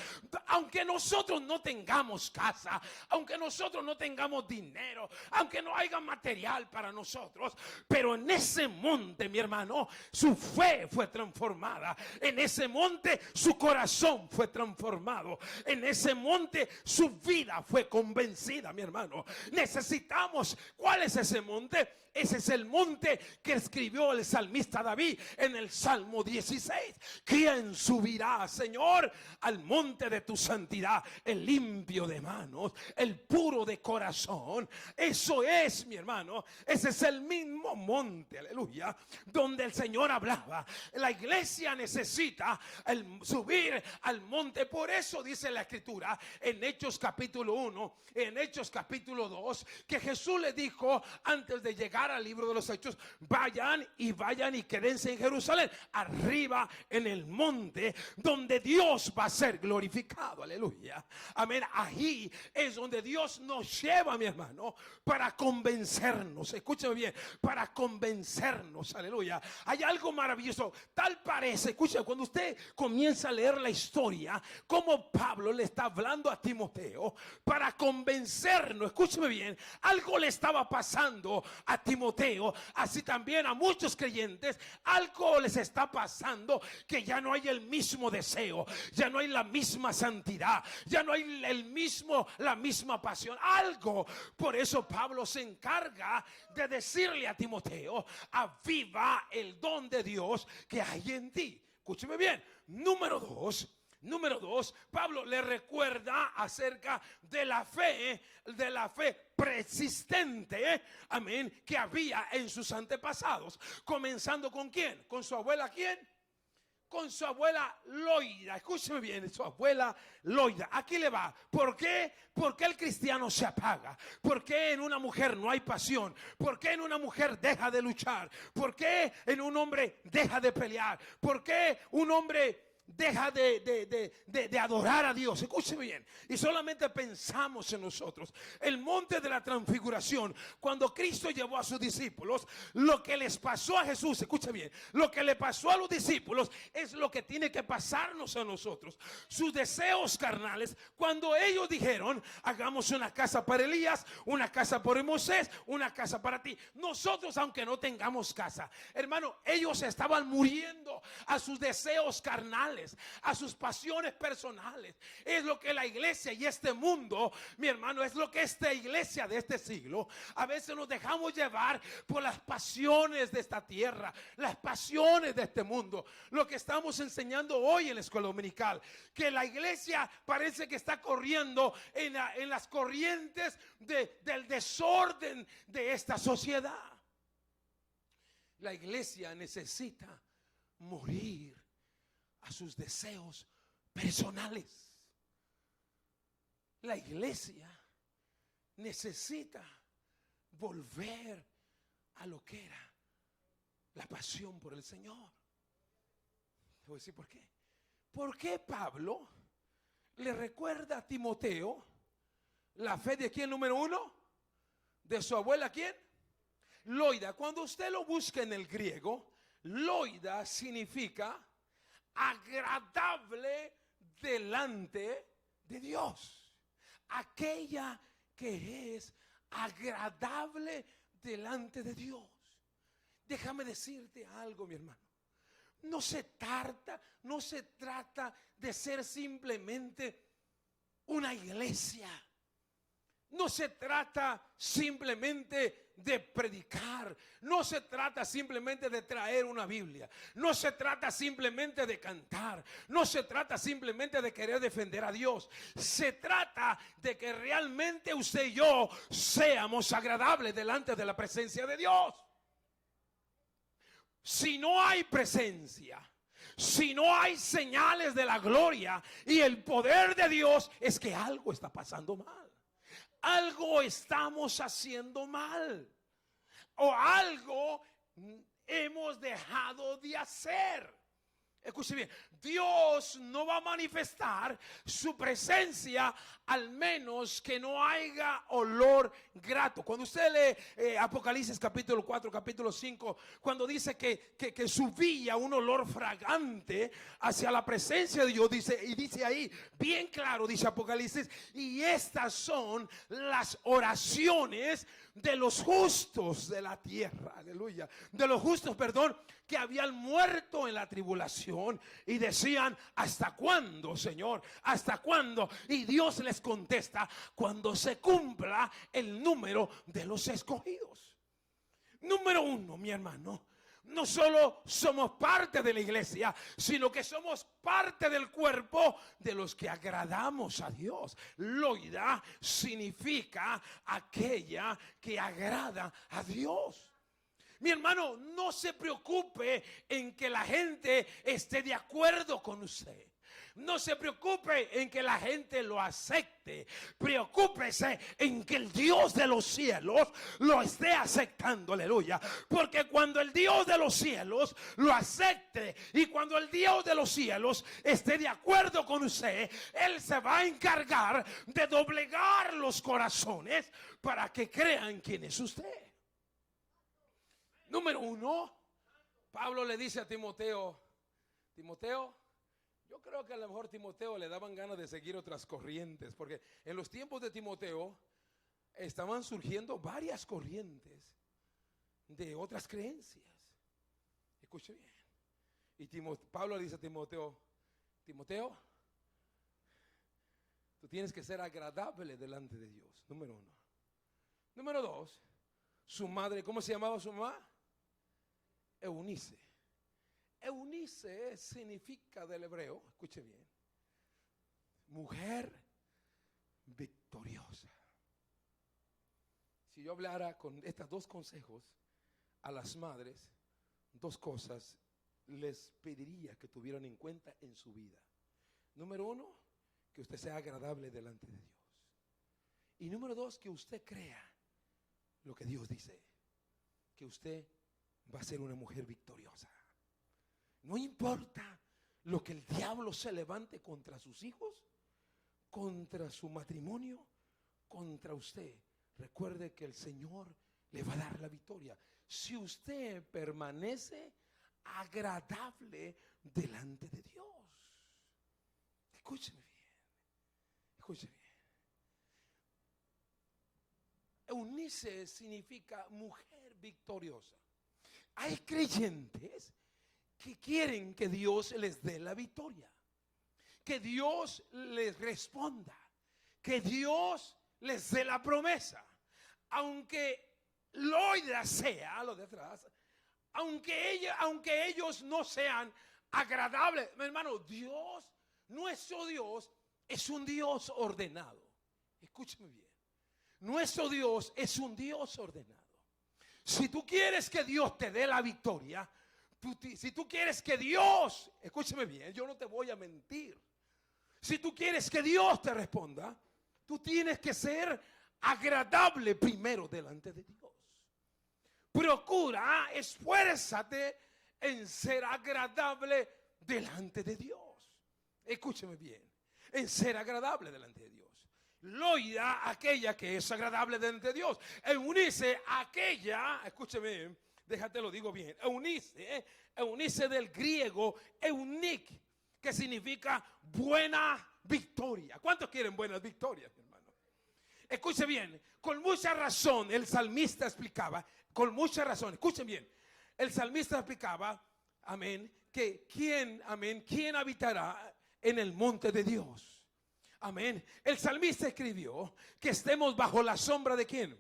Aunque nosotros no tengamos casa, aunque nosotros no tengamos dinero, aunque no haya material para nosotros, pero en ese monte, mi hermano, su fe fue transformada. En ese monte su corazón fue transformado. En ese monte su vida fue convencida, mi hermano. Necesitamos, ¿cuál es ese monte? Ese es el monte que escribió el salmista David en el Salmo 16. ¿Quién subirá, Señor, al monte de tu santidad? El limpio de manos, el puro de corazón. Eso es, mi hermano, ese es el mismo monte, aleluya, donde el Señor hablaba. La iglesia necesita subir al monte. Por eso dice la escritura en Hechos capítulo 1, en Hechos capítulo 2, que Jesús le dijo antes de llegar al libro de los Hechos: vayan y quédense en Jerusalén, arriba en el monte donde Dios va a ser glorificado, aleluya, amén. Ahí es donde Dios nos lleva, mi hermano, para convencernos. Escúcheme bien, para convencernos, aleluya. Hay algo maravilloso, tal parece, escúcheme, cuando usted comienza a leer la historia, como Pablo le está hablando a Timoteo para convencernos. Escúcheme bien, algo le estaba pasando a Timoteo, así también a muchos creyentes. Algo les está pasando, que ya no hay el mismo deseo, ya no hay la misma santidad, ya no hay la misma pasión, algo. Por eso Pablo se encarga de decirle a Timoteo: aviva el don de Dios que hay en ti. Escúcheme bien. Número dos, Pablo le recuerda acerca de la fe persistente, amén, que había en sus antepasados. Comenzando con ¿quién? Con su abuela, ¿quién? Con su abuela Loida. Escúcheme bien, su abuela Loida. Aquí le va. ¿Por qué? ¿Por qué el cristiano se apaga? ¿Por qué en una mujer no hay pasión? ¿Por qué en una mujer deja de luchar? ¿Por qué en un hombre deja de pelear? ¿Por qué un hombre deja de adorar a Dios? Escúcheme bien. Y solamente pensamos en nosotros. El monte de la transfiguración, cuando Cristo llevó a sus discípulos, lo que les pasó a Jesús, escuche bien, lo que le pasó a los discípulos es lo que tiene que pasarnos a nosotros. Sus deseos carnales, cuando ellos dijeron: hagamos una casa para Elías, una casa para Moisés, una casa para ti. Nosotros, aunque no tengamos casa, hermano, ellos estaban muriendo a sus deseos carnales. personales, a sus pasiones personales. Es lo que la iglesia y este mundo, mi hermano, es lo que esta iglesia de este siglo, a veces nos dejamos llevar por las pasiones de esta tierra, las pasiones de este mundo. Lo que estamos enseñando hoy en la escuela dominical, que la iglesia parece que está corriendo en las corrientes del desorden de esta sociedad. La iglesia necesita morir a sus deseos personales. La iglesia necesita volver a lo que era la pasión por el Señor. Te voy a decir por qué. ¿Por qué Pablo le recuerda a Timoteo la fe de quién? Número uno, de su abuela, ¿quién? Loida. Cuando usted lo busca en el griego, loida significa agradable delante de Dios. Aquella que es agradable delante de Dios. Déjame decirte algo, mi hermano. No se trata de ser simplemente una iglesia. No se trata simplemente de predicar. No se trata simplemente de traer una Biblia. No se trata simplemente de cantar. No se trata simplemente de querer defender a Dios. Se trata de que realmente usted y yo seamos agradables delante de la presencia de Dios. Si no hay presencia, si no hay señales de la gloria y el poder de Dios, es que algo está pasando mal. Algo estamos haciendo mal, o algo hemos dejado de hacer. Escuche bien, Dios no va a manifestar su presencia al menos que no haya olor grato. Cuando usted lee Apocalipsis capítulo 4, capítulo 5, cuando dice que subía un olor fragante hacia la presencia de Dios, dice ahí, bien claro, dice Apocalipsis, y estas son las oraciones de los justos de la tierra, aleluya, de los justos, perdón, que habían muerto en la tribulación y decían, ¿hasta cuándo, Señor? ¿Hasta cuándo? Y Dios les contesta, cuando se cumpla el número de los escogidos. Número uno, mi hermano, no solo somos parte de la iglesia, sino que somos parte del cuerpo de los que agradamos a Dios. Loida significa aquella que agrada a Dios. Mi hermano, no se preocupe en que la gente esté de acuerdo con usted. No se preocupe en que la gente lo acepte. Preocúpese en que el Dios de los cielos lo esté aceptando, aleluya. Porque cuando el Dios de los cielos lo acepte y cuando el Dios de los cielos esté de acuerdo con usted, Él se va a encargar de doblegar los corazones para que crean quién es usted. Número uno, Pablo le dice a Timoteo, yo creo que a lo mejor Timoteo le daban ganas de seguir otras corrientes, porque en los tiempos de Timoteo estaban surgiendo varias corrientes de otras creencias. Escuche bien. Y Pablo le dice a Timoteo, tú tienes que ser agradable delante de Dios, número uno. Número dos, su madre, ¿cómo se llamaba su mamá? Eunice. Eunice significa del hebreo, escuche bien, mujer victoriosa. Si yo hablara con estos dos consejos a las madres, dos cosas les pediría que tuvieran en cuenta en su vida. Número uno, que usted sea agradable delante de Dios. Y número dos, que usted crea lo que Dios dice, que usted va a ser una mujer victoriosa. No importa lo que el diablo se levante contra sus hijos, contra su matrimonio, contra usted. Recuerde que el Señor le va a dar la victoria si usted permanece agradable delante de Dios. Escúcheme bien, escúcheme bien. Eunice significa mujer victoriosa. Hay creyentes que quieren que Dios les dé la victoria, que Dios les responda, que Dios les dé la promesa. Aunque Loida sea lo de atrás, aunque ellos no sean agradables, mi hermano, Dios, nuestro Dios, es un Dios ordenado. Escúcheme bien. Nuestro Dios es un Dios ordenado. Si tú quieres que Dios te dé la victoria, si tú quieres que Dios, escúcheme bien, yo no te voy a mentir. Si tú quieres que Dios te responda, tú tienes que ser agradable primero delante de Dios. Procura, esfuérzate en ser agradable delante de Dios. Escúcheme bien, en ser agradable delante de Dios. Loida, aquella que es agradable delante de Dios. Eunice, aquella, escúcheme, déjate lo digo bien. Eunice del griego eunic, que significa buena victoria. ¿Cuántos quieren buenas victorias, mi hermano? Escuche bien, con mucha razón el salmista explicaba, con mucha razón, escuchen bien, el salmista explicaba, amén, que quién habitará en el monte de Dios. Amén. El salmista escribió que estemos bajo la sombra de quién?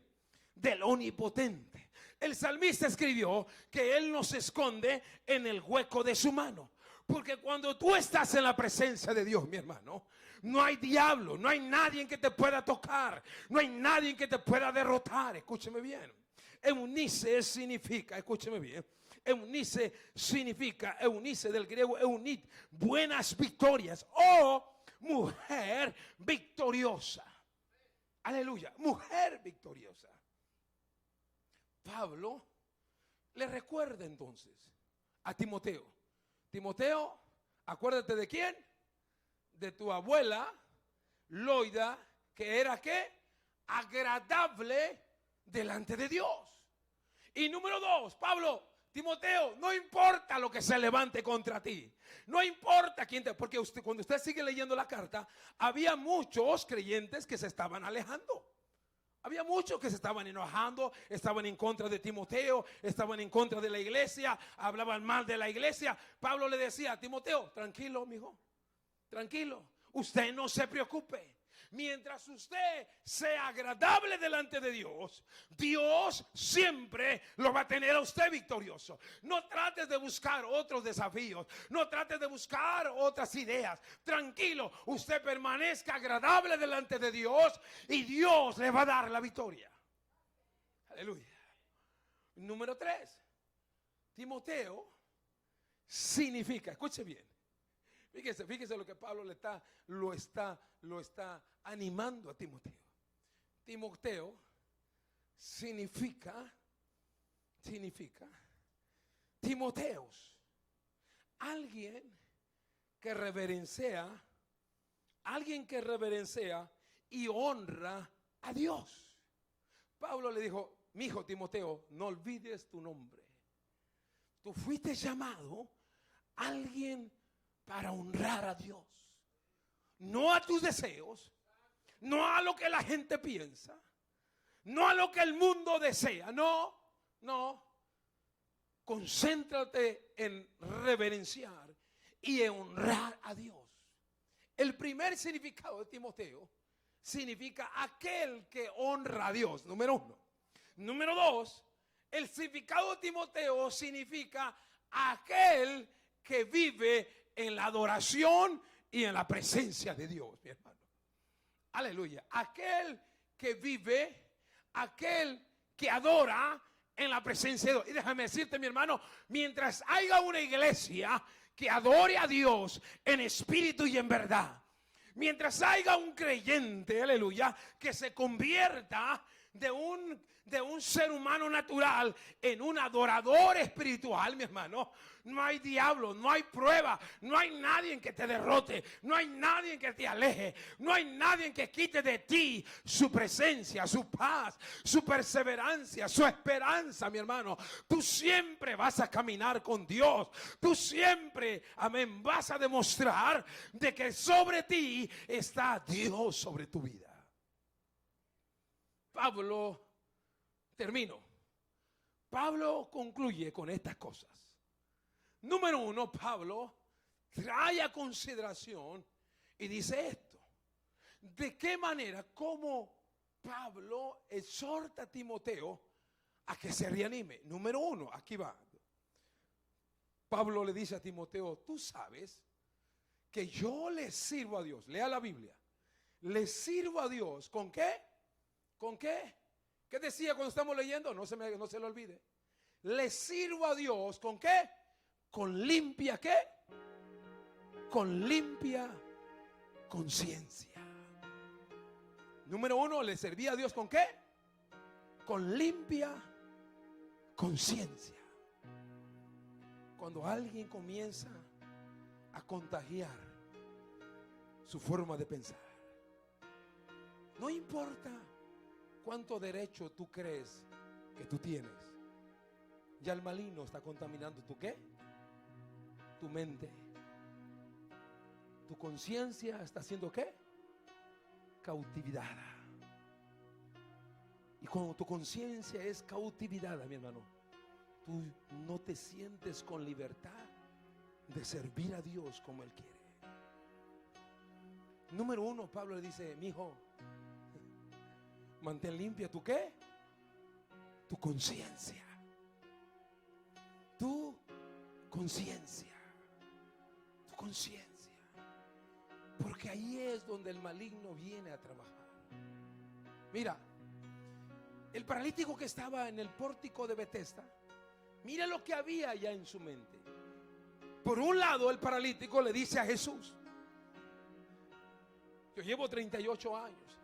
Del omnipotente. El salmista escribió que él nos esconde en el hueco de su mano. Porque cuando tú estás en la presencia de Dios, mi hermano, no hay diablo, no hay nadie que te pueda tocar, no hay nadie que te pueda derrotar. Escúcheme bien. Eunice significa, escúcheme bien, Eunice significa, Eunice del griego eunit, buenas victorias o mujer victoriosa. Aleluya, mujer victoriosa. Pablo le recuerda entonces a Timoteo. Timoteo, acuérdate de quién, de tu abuela Loida, que era ¿qué? Agradable delante de Dios. Y número 2, Pablo, Timoteo, no importa lo que se levante contra ti, no importa quién te, porque cuando usted sigue leyendo la carta, había muchos creyentes que se estaban alejando. Había muchos que se estaban enojando, estaban en contra de Timoteo, estaban en contra de la iglesia, hablaban mal de la iglesia. Pablo le decía a Timoteo, tranquilo, mijo, tranquilo, usted no se preocupe. Mientras usted sea agradable delante de Dios, Dios siempre lo va a tener a usted victorioso. No trates de buscar otros desafíos, no trates de buscar otras ideas. Tranquilo, usted permanezca agradable delante de Dios y Dios le va a dar la victoria. Aleluya. Número 3, Timoteo significa, escuche bien. Fíjese lo que Pablo lo está animando a Timoteo. Timoteo significa Timoteos, alguien que reverencia y honra a Dios. Pablo le dijo, mi hijo Timoteo, no olvides tu nombre. Tú fuiste llamado alguien para honrar a Dios, no a tus deseos, no a lo que la gente piensa, no a lo que el mundo desea, no, concéntrate en reverenciar y en honrar a Dios. El primer significado de Timoteo significa aquel que honra a Dios, número 1. Número 2, el significado de Timoteo significa aquel que vive en la adoración y en la presencia de Dios, mi hermano. Aleluya. Aquel que vive, aquel que adora en la presencia de Dios. Y déjame decirte, mi hermano, mientras haya una iglesia que adore a Dios en espíritu y en verdad, mientras haya un creyente, aleluya, que se convierta de un ser humano natural en un adorador espiritual, mi hermano, no hay diablo, no hay prueba, no hay nadie que te derrote, no hay nadie que te aleje, no hay nadie que quite de ti su presencia, su paz, su perseverancia, su esperanza, mi hermano. Tú siempre vas a caminar con Dios, tú siempre, amén, vas a demostrar de que sobre ti está Dios sobre tu vida. Pablo concluye con estas cosas. Número uno, Pablo trae a consideración y dice esto. ¿De qué manera? ¿Cómo Pablo exhorta a Timoteo a que se reanime? Número uno, aquí va. Pablo le dice a Timoteo, tú sabes que yo le sirvo a Dios. Lea la Biblia. Le sirvo a Dios. ¿Con qué? ¿Con qué? ¿Qué decía cuando estamos leyendo? No se lo olvide. Le sirvo a Dios. ¿Con qué? Con limpia, ¿qué? Con limpia conciencia. Número uno, le servía a Dios ¿con qué? Con limpia conciencia. Cuando alguien comienza a contagiar su forma de pensar, no importa cuánto derecho tú crees que tú tienes, ya el maligno está contaminando tu ¿qué? Tu mente. Tu conciencia está haciendo ¿qué? Cautividad. Y cuando tu conciencia es cautividad, mi hermano, tú no te sientes con libertad de servir a Dios como Él quiere. Número uno, Pablo le dice, mi hijo, mantén limpia tu ¿qué? Tu conciencia. Tu conciencia. Tu conciencia. Porque ahí es donde el maligno viene a trabajar. Mira, el paralítico que estaba en el pórtico de Betesda, mira lo que había ya en su mente. Por un lado, el paralítico le dice a Jesús, yo llevo 38 años.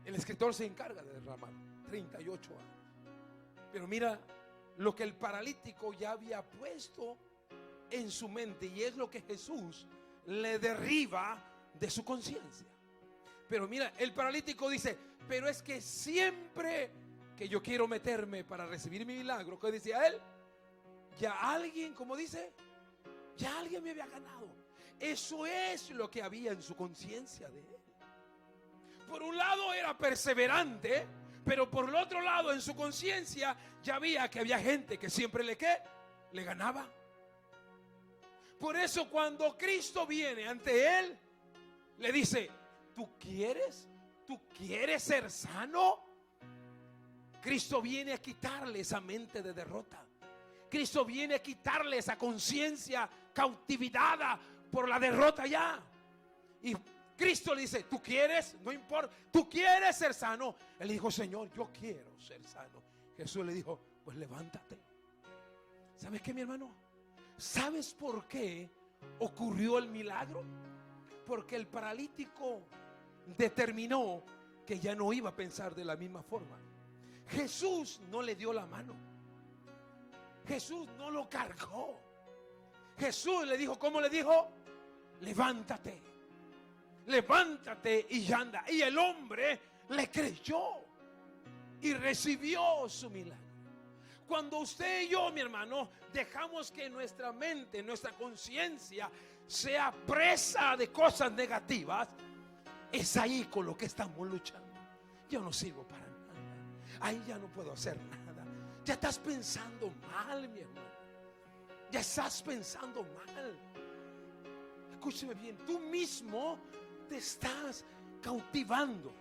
El escritor se encarga de derramar 38 años. Pero mira lo que el paralítico ya había puesto en su mente, y es lo que Jesús le derriba de su conciencia. Pero mira, el paralítico dice, pero es que siempre que yo quiero meterme para recibir mi milagro, ¿qué decía él? Ya alguien, como dice, ya alguien me había ganado. Eso es lo que había en su conciencia de él. Por un lado era perseverante, pero por el otro lado en su conciencia ya había que había gente que siempre le ganaba. Por eso cuando Cristo viene ante él, le dice, ¿tú quieres ser sano? Cristo viene a quitarle esa mente de derrota. Cristo viene a quitarle esa conciencia cautividada por la derrota ya. Y Cristo le dice, ¿tú quieres? No importa, ¿tú quieres ser sano? Él dijo, Señor, yo quiero ser sano. Jesús le dijo, pues levántate. ¿Sabes qué, mi hermano? ¿Sabes por qué ocurrió el milagro? Porque el paralítico determinó que ya no iba a pensar de la misma forma. Jesús no le dio la mano. Jesús no lo cargó. Jesús le dijo, ¿cómo le dijo? Levántate. Levántate y anda. Y el hombre le creyó y recibió su milagro. Cuando usted y yo, mi hermano, dejamos que nuestra mente, nuestra conciencia sea presa de cosas negativas, es ahí con lo que estamos luchando. Yo no sirvo para nada. Ahí ya no puedo hacer nada. Ya estás pensando mal, mi hermano. Ya estás pensando mal. Escúcheme bien, tú mismo te estás cautivando.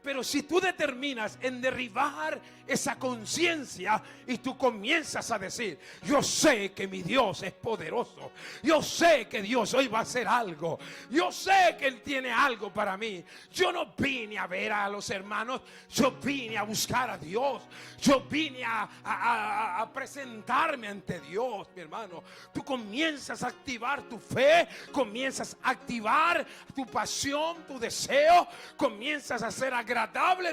Pero si tú determinas en derribar esa conciencia y tú comienzas a decir, yo sé que mi Dios es poderoso, yo sé que Dios hoy va a hacer algo, yo sé que Él tiene algo para mí. Yo no vine a ver a los hermanos, yo vine a buscar a Dios, yo vine a presentarme ante Dios, mi hermano. Tú comienzas a activar tu fe, comienzas a activar tu pasión, tu deseo, comienzas a ser agradable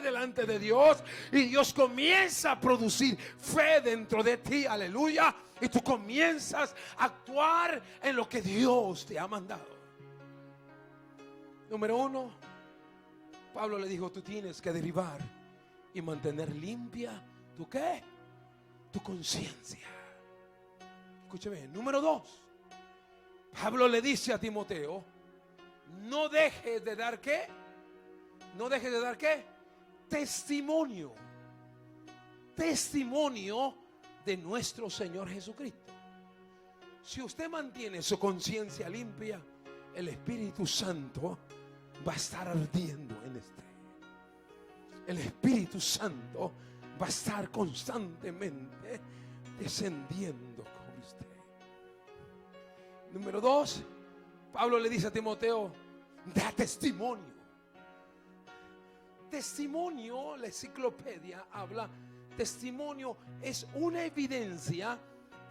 delante de Dios y Dios comienza a producir fe dentro de ti, aleluya, y tú comienzas a actuar en lo que Dios te ha mandado. Número uno, Pablo le dijo, tú tienes que derribar y mantener limpia ¿tu qué? Tu conciencia. Escúcheme. Número dos, Pablo le dice a Timoteo, no dejes de dar ¿qué? No dejes de dar ¿qué? Testimonio. Testimonio de nuestro Señor Jesucristo. Si usted mantiene su conciencia limpia, el Espíritu Santo va a estar ardiendo en usted. El Espíritu Santo va a estar constantemente descendiendo con usted. Número 2, Pablo le dice a Timoteo: da testimonio. Testimonio, la enciclopedia habla, testimonio es una evidencia,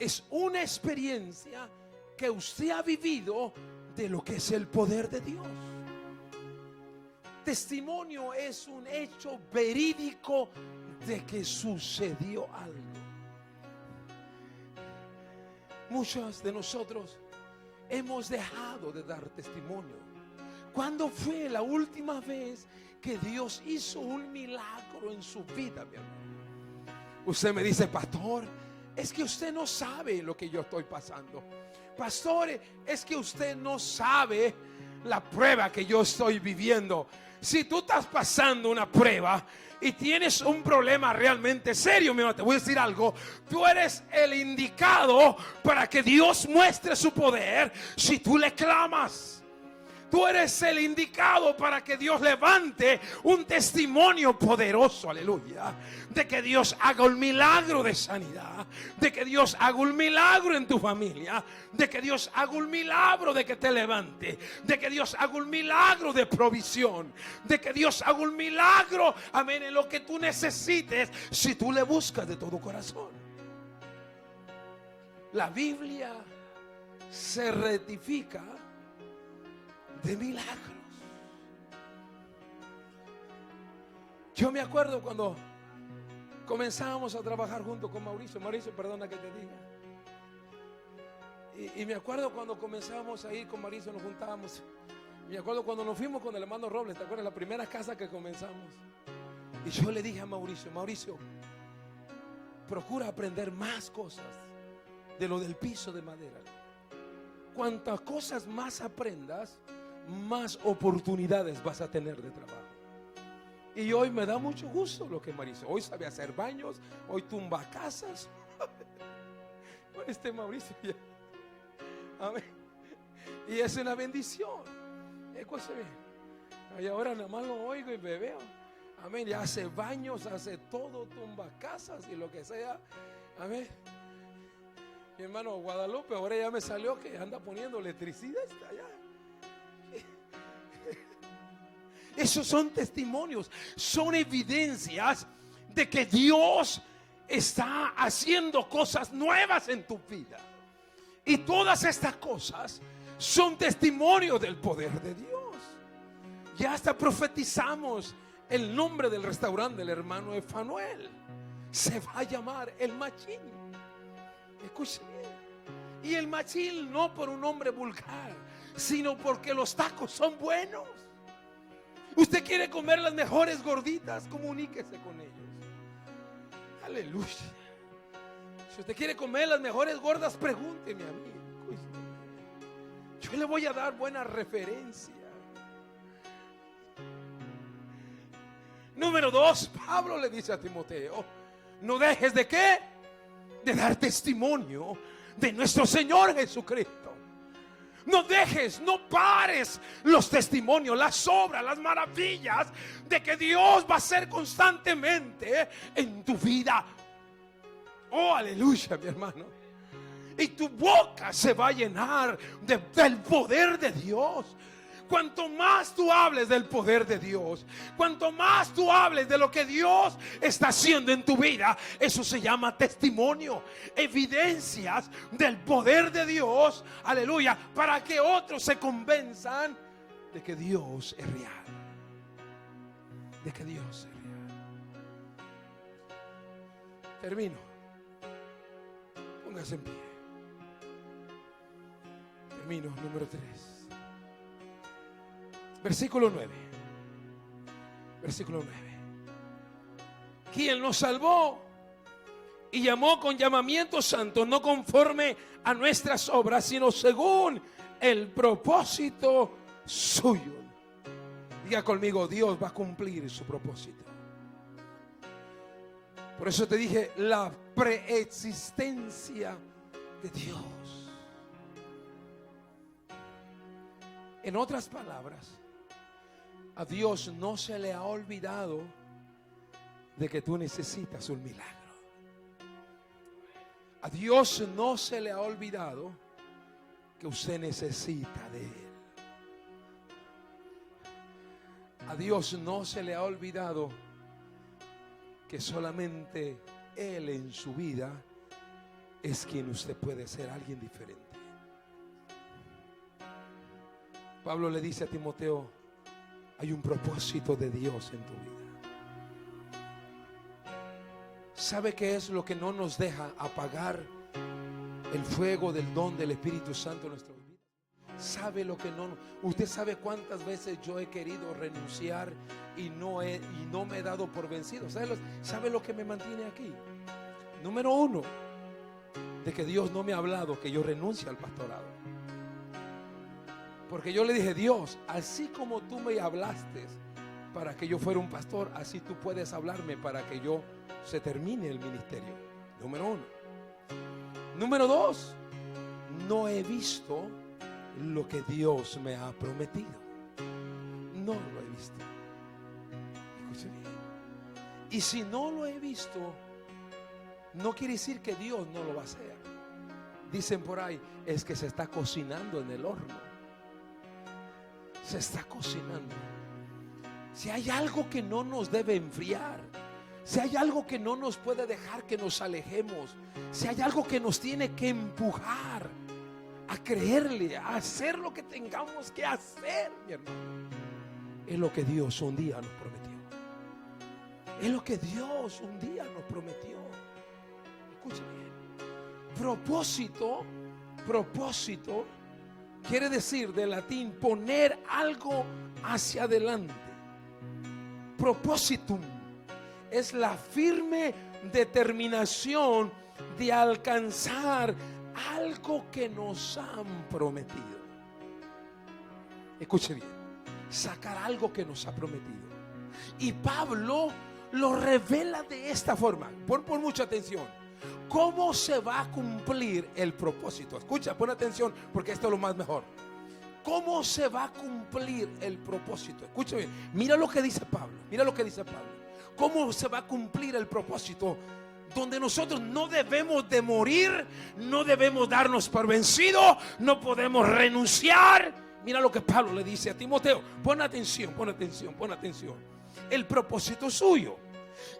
es una experiencia que usted ha vivido de lo que es el poder de Dios. Testimonio es un hecho verídico de que sucedió algo. Muchos de nosotros hemos dejado de dar testimonio. ¿Cuándo fue la última vez que Dios hizo un milagro en su vida, mi hermano? Usted me dice: pastor, es que usted no sabe lo que yo estoy pasando. Pastor, es que usted no sabe la prueba que yo estoy viviendo. Si tú estás pasando una prueba y tienes un problema realmente serio, mi hermano, te voy a decir algo: tú eres el indicado para que Dios muestre su poder si tú le clamas. Tú eres el indicado para que Dios levante un testimonio poderoso, aleluya, de que Dios haga un milagro de sanidad, de que Dios haga un milagro en tu familia, de que Dios haga un milagro de que te levante, de que Dios haga un milagro de provisión, de que Dios haga un milagro, amén, en lo que tú necesites, si tú le buscas de todo corazón. La Biblia se rectifica de milagros. Yo me acuerdo cuando comenzábamos a trabajar junto con Mauricio. Mauricio, perdona que te diga. Y me acuerdo cuando comenzábamos a ir con Mauricio, nos juntábamos. Me acuerdo cuando nos fuimos con el hermano Robles, ¿te acuerdas? La primera casa que comenzamos. Y yo le dije a Mauricio: Mauricio, procura aprender más cosas de lo del piso de madera. Cuantas cosas más aprendas, más oportunidades vas a tener de trabajo. Y hoy me da mucho gusto lo que Mauricio hoy sabe hacer baños, hoy tumba casas. Con Mauricio ya. Amén. Y es una bendición. Escúchame. Y ahora nada más lo oigo y me veo. Amén. Ya hace baños, hace todo, tumba casas y lo que sea. Amén. Mi hermano Guadalupe ahora ya me salió que anda poniendo electricidad allá. Esos son testimonios, son evidencias de que Dios está haciendo cosas nuevas en tu vida. Y todas estas cosas son testimonios del poder de Dios. Ya hasta profetizamos el nombre del restaurante del hermano Efanuel. Se va a llamar El Machín. Escuchen bien. Y El Machín no por un nombre vulgar, sino porque los tacos son buenos. Usted quiere comer las mejores gorditas, comuníquese con ellos. Aleluya. Si usted quiere comer las mejores gordas, pregúnteme a mí. Yo le voy a dar buena referencia. Número 2, Pablo le dice a Timoteo: no dejes de ¿qué? De dar testimonio de nuestro Señor Jesucristo. No dejes, no pares los testimonios, las obras, las maravillas de que Dios va a hacer constantemente en tu vida. Oh, aleluya, mi hermano. Y tu boca se va a llenar del poder de Dios. Cuanto más tú hables del poder de Dios, cuanto más tú hables de lo que Dios está haciendo en tu vida, eso se llama testimonio, evidencias del poder de Dios, aleluya, para que otros se convenzan de que Dios es real, de que Dios es real. Termino. Póngase en pie. Termino, número 3. Versículo 9. Versículo 9. Quien nos salvó y llamó con llamamiento santo, no conforme a nuestras obras, sino según el propósito suyo. Diga conmigo: Dios va a cumplir su propósito. Por eso te dije la preexistencia de Dios. En otras palabras, a Dios no se le ha olvidado de que tú necesitas un milagro. A Dios no se le ha olvidado que usted necesita de Él. A Dios no se le ha olvidado que solamente Él en su vida es quien usted puede ser, alguien diferente. Pablo le dice a Timoteo, hay un propósito de Dios en tu vida. ¿Sabe qué es lo que no nos deja apagar el fuego del don del Espíritu Santo en nuestra vida? ¿Sabe lo que no? Usted sabe cuántas veces yo he querido renunciar y no me he dado por vencido. ¿Sabe lo que me mantiene aquí? Número uno, de que Dios no me ha hablado que yo renuncie al pastorado. Porque yo le dije, Dios, así como tú me hablaste para que yo fuera un pastor, así tú puedes hablarme para que yo se termine el ministerio. Número uno. Número dos, no he visto lo que Dios me ha prometido. No lo he visto. Escuche bien. Y si no lo he visto, no quiere decir que Dios no lo va a hacer. Dicen por ahí, es que se está cocinando en el horno. Se está cocinando. Si hay algo que no nos debe enfriar, si hay algo que no nos puede dejar que nos alejemos, si hay algo que nos tiene que empujar a creerle, a hacer lo que tengamos que hacer, mi hermano, es lo que Dios un día nos prometió. Es lo que Dios un día nos prometió. Escuche bien. Propósito quiere decir del latín poner algo hacia adelante. Propositum es la firme determinación de alcanzar algo que nos han prometido. Escuche bien, sacar algo que nos ha prometido. Y Pablo lo revela de esta forma. Pon mucha atención. ¿Cómo se va a cumplir el propósito? Escucha, pon atención porque esto es lo más mejor. ¿Cómo se va a cumplir el propósito? Escucha bien, mira lo que dice Pablo. Mira lo que dice Pablo. ¿Cómo se va a cumplir el propósito? Donde nosotros no debemos de morir, no debemos darnos por vencido, no podemos renunciar. Mira lo que Pablo le dice a Timoteo. Pon atención, pon atención, pon atención. El propósito suyo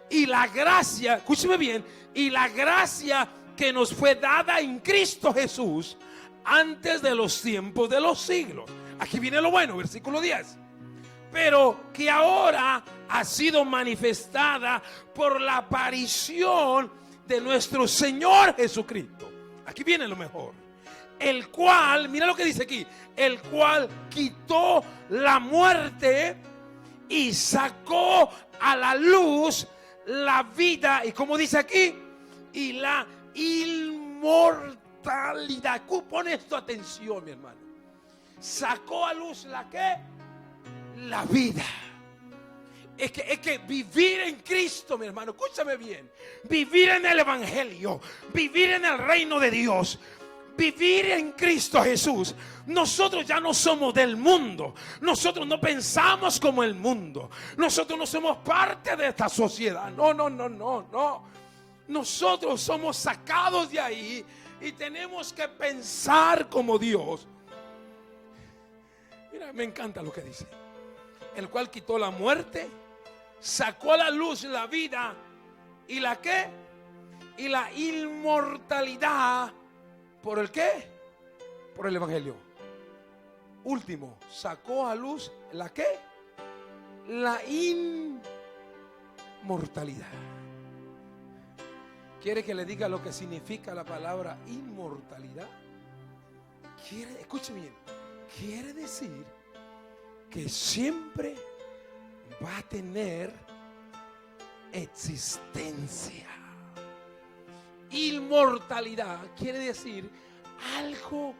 y la gracia, escúcheme bien, y la gracia que nos fue dada en Cristo Jesús antes de los tiempos de los siglos. Aquí viene lo bueno, versículo 10. Pero que ahora ha sido manifestada por la aparición de nuestro Señor Jesucristo. Aquí viene lo mejor. El cual, mira lo que dice aquí, el cual quitó la muerte y sacó a la luz la vida, y como dice aquí, y la inmortalidad. Pon esto atención, mi hermano. Sacó a luz la ¿qué? La vida. Es que vivir en Cristo, mi hermano, escúchame bien, vivir en el Evangelio, vivir en el reino de Dios, vivir en Cristo Jesús. Nosotros ya no somos del mundo. Nosotros no pensamos como el mundo. Nosotros no somos parte de esta sociedad. No. Nosotros somos sacados de ahí y tenemos que pensar como Dios. Mira, me encanta lo que dice. El cual quitó la muerte, sacó a la luz la vida y la ¿qué? Y la inmortalidad. ¿Por el qué? Por el Evangelio. Último, sacó a luz la ¿qué? La inmortalidad. ¿Quiere que le diga lo que significa la palabra inmortalidad? Escuche bien, quiere decir que siempre va a tener existencia. Inmortalidad quiere decir algo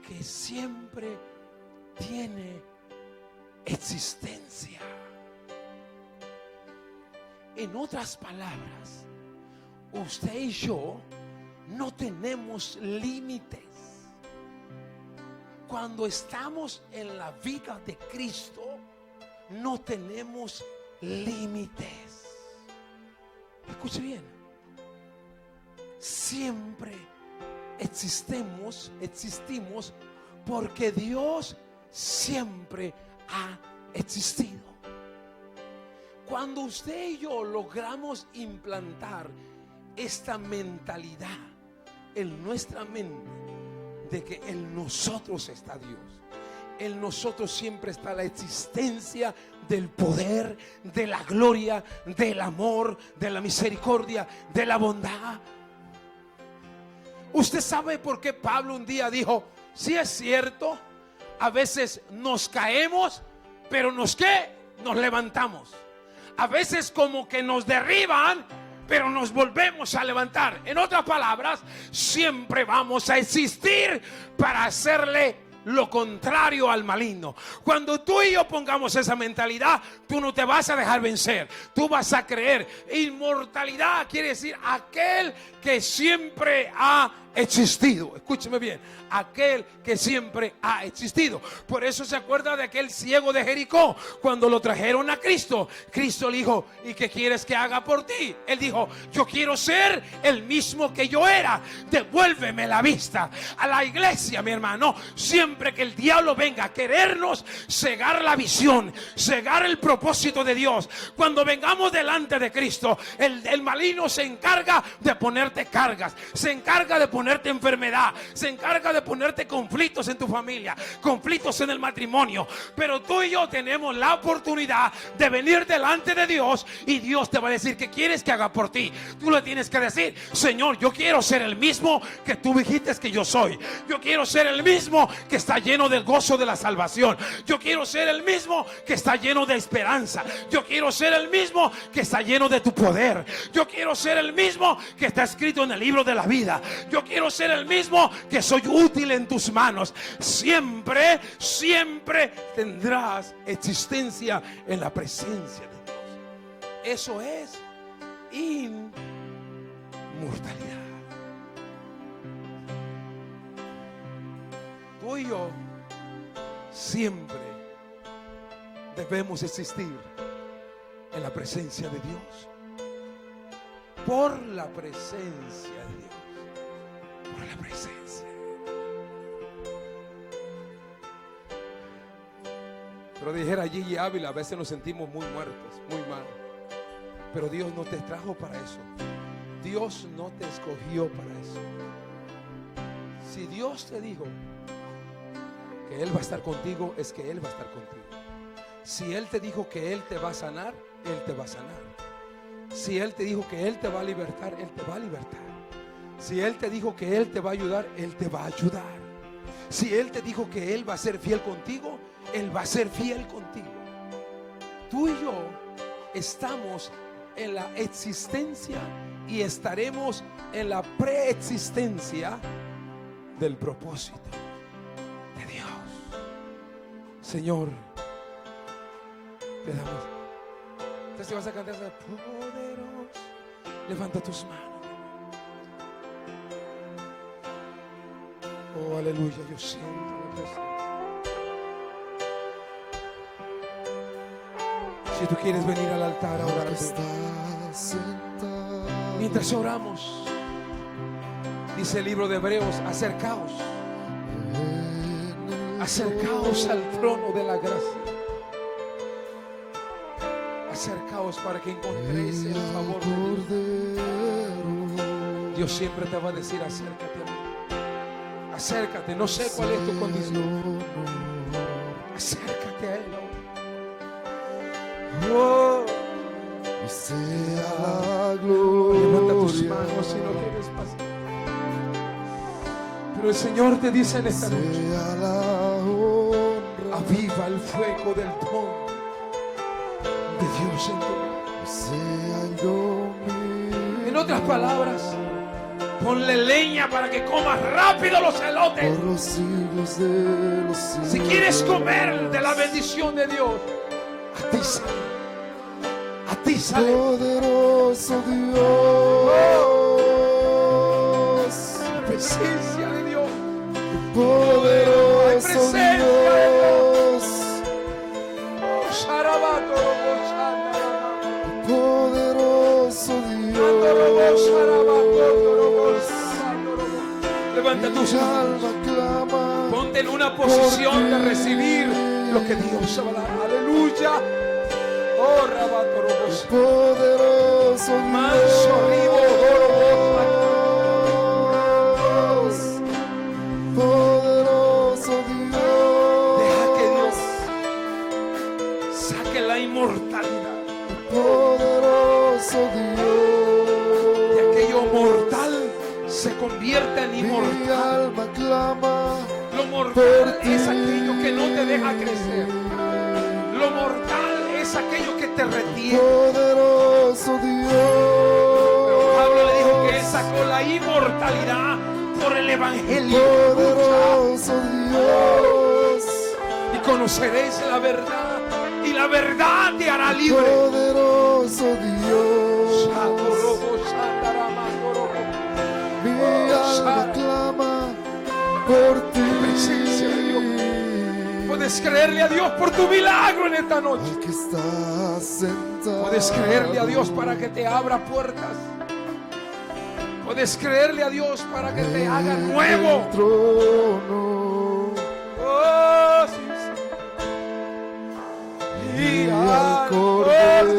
que siempre tiene existencia. En otras palabras, usted y yo no tenemos límites. Cuando estamos en la vida de Cristo, no tenemos límites. Escuche bien. Siempre existimos porque Dios siempre ha existido. Cuando usted y yo logramos implantar esta mentalidad en nuestra mente de que en nosotros está Dios, en nosotros siempre está la existencia del poder, de la gloria, del amor, de la misericordia, de la bondad. Usted sabe por qué Pablo un día dijo: si es cierto, a veces nos caemos, pero nos levantamos. A veces como que nos derriban, pero nos volvemos a levantar. En otras palabras, siempre vamos a existir para hacerle lo contrario al maligno. Cuando tú y yo pongamos esa mentalidad, tú no te vas a dejar vencer. Tú vas a creer. Inmortalidad quiere decir aquel que siempre ha existido. Escúcheme bien, aquel que siempre ha existido. Por eso se acuerda de aquel ciego de Jericó, cuando lo trajeron a Cristo. Cristo le dijo: ¿y qué quieres que haga por ti? Él dijo: yo quiero ser el mismo que yo era. Devuélveme la vista. A la iglesia, mi hermano, siempre que el diablo venga a querernos cegar la visión, cegar el propósito de Dios, cuando vengamos delante de Cristo, el maligno se encarga de ponerte cargas, se encarga de ponerte enfermedad, se encarga de ponerte conflictos en tu familia, conflictos en el matrimonio. Pero tú y yo tenemos la oportunidad de venir delante de Dios, y Dios te va a decir: ¿qué quieres que haga por ti? Tú le tienes que decir: Señor, yo quiero ser el mismo que tú dijiste que yo soy. Yo quiero ser el mismo que está lleno del gozo de la salvación. Yo quiero ser el mismo que está lleno de esperanza. Yo quiero ser el mismo que está lleno de tu poder. Yo quiero ser el mismo que está escrito en el libro de la vida. Yo quiero ser el mismo que soy útil en tus manos. Siempre, siempre tendrás existencia en la presencia de Dios. Eso es inmortalidad. Tú y yo siempre debemos existir en la presencia de Dios. Por la presencia de Dios. Por la presencia. Pero dijera Gigi Ávila: a veces nos sentimos muy muertos, muy mal. Pero Dios no te trajo para eso. Dios no te escogió para eso. Si Dios te dijo que Él va a estar contigo, es que Él va a estar contigo. Si Él te dijo que Él te va a sanar, Él te va a sanar. Si Él te dijo que Él te va a libertar, Él te va a libertar. Si Él te dijo que Él te va a ayudar, Él te va a ayudar. Si Él te dijo que Él va a ser fiel contigo, Él va a ser fiel contigo. Tú y yo estamos en la existencia y estaremos en la preexistencia del propósito de Dios. Señor, te damos. Entonces vas a cantar esa poderoso. Levanta tus manos. Oh, aleluya, yo siento la presencia. Si tú quieres venir al altar a orar, mientras oramos, dice el libro de Hebreos: acercaos, acercaos al trono de la gracia. Acercaos para que encontréis el favor de Dios. Dios siempre te va a decir: acércate a mí. Acércate, no sé cuál es tu condición. Acércate a Él. Oh, y sea la gloria. Levanta tus manos si no quieres pasar. Pero el Señor te dice en esta noche: aviva el fuego del don de Dios en tu vida. En otras palabras, ponle leña para que comas rápido los elotes. Por los siglos de los siglos. Si quieres comer de la bendición de Dios, a ti sale. A ti sale. Poderoso Dios. La presencia de Dios. Poderoso Levanta tus Mi manos. alma clama. Ponte en una posición de recibir lo que Dios va a dar. Aleluya. Oh, Rabatorobos. Poderoso Manso ribo, Dios. Poderoso Dios. Deja que Dios saque la inmortalidad Poderoso Dios. de aquello mortal se convierta en Mi inmortal. alma clama. Lo mortal es aquello que no te deja crecer. Lo mortal es aquello que te retiene. Poderoso Pero Pablo le dijo que él Dios. sacó la inmortalidad por el evangelio. Poderoso Dios. Y conoceréis la verdad, y la verdad te hará libre. Poderoso Dios. Mi alma clama por ti. Presencia de Dios. Puedes creerle a Dios por tu milagro en esta noche. Al que está sentado. Puedes creerle a Dios para que te abra puertas. Puedes creerle a Dios para que te haga en nuevo. el trono. Oh, sí, sí. Y al Cordero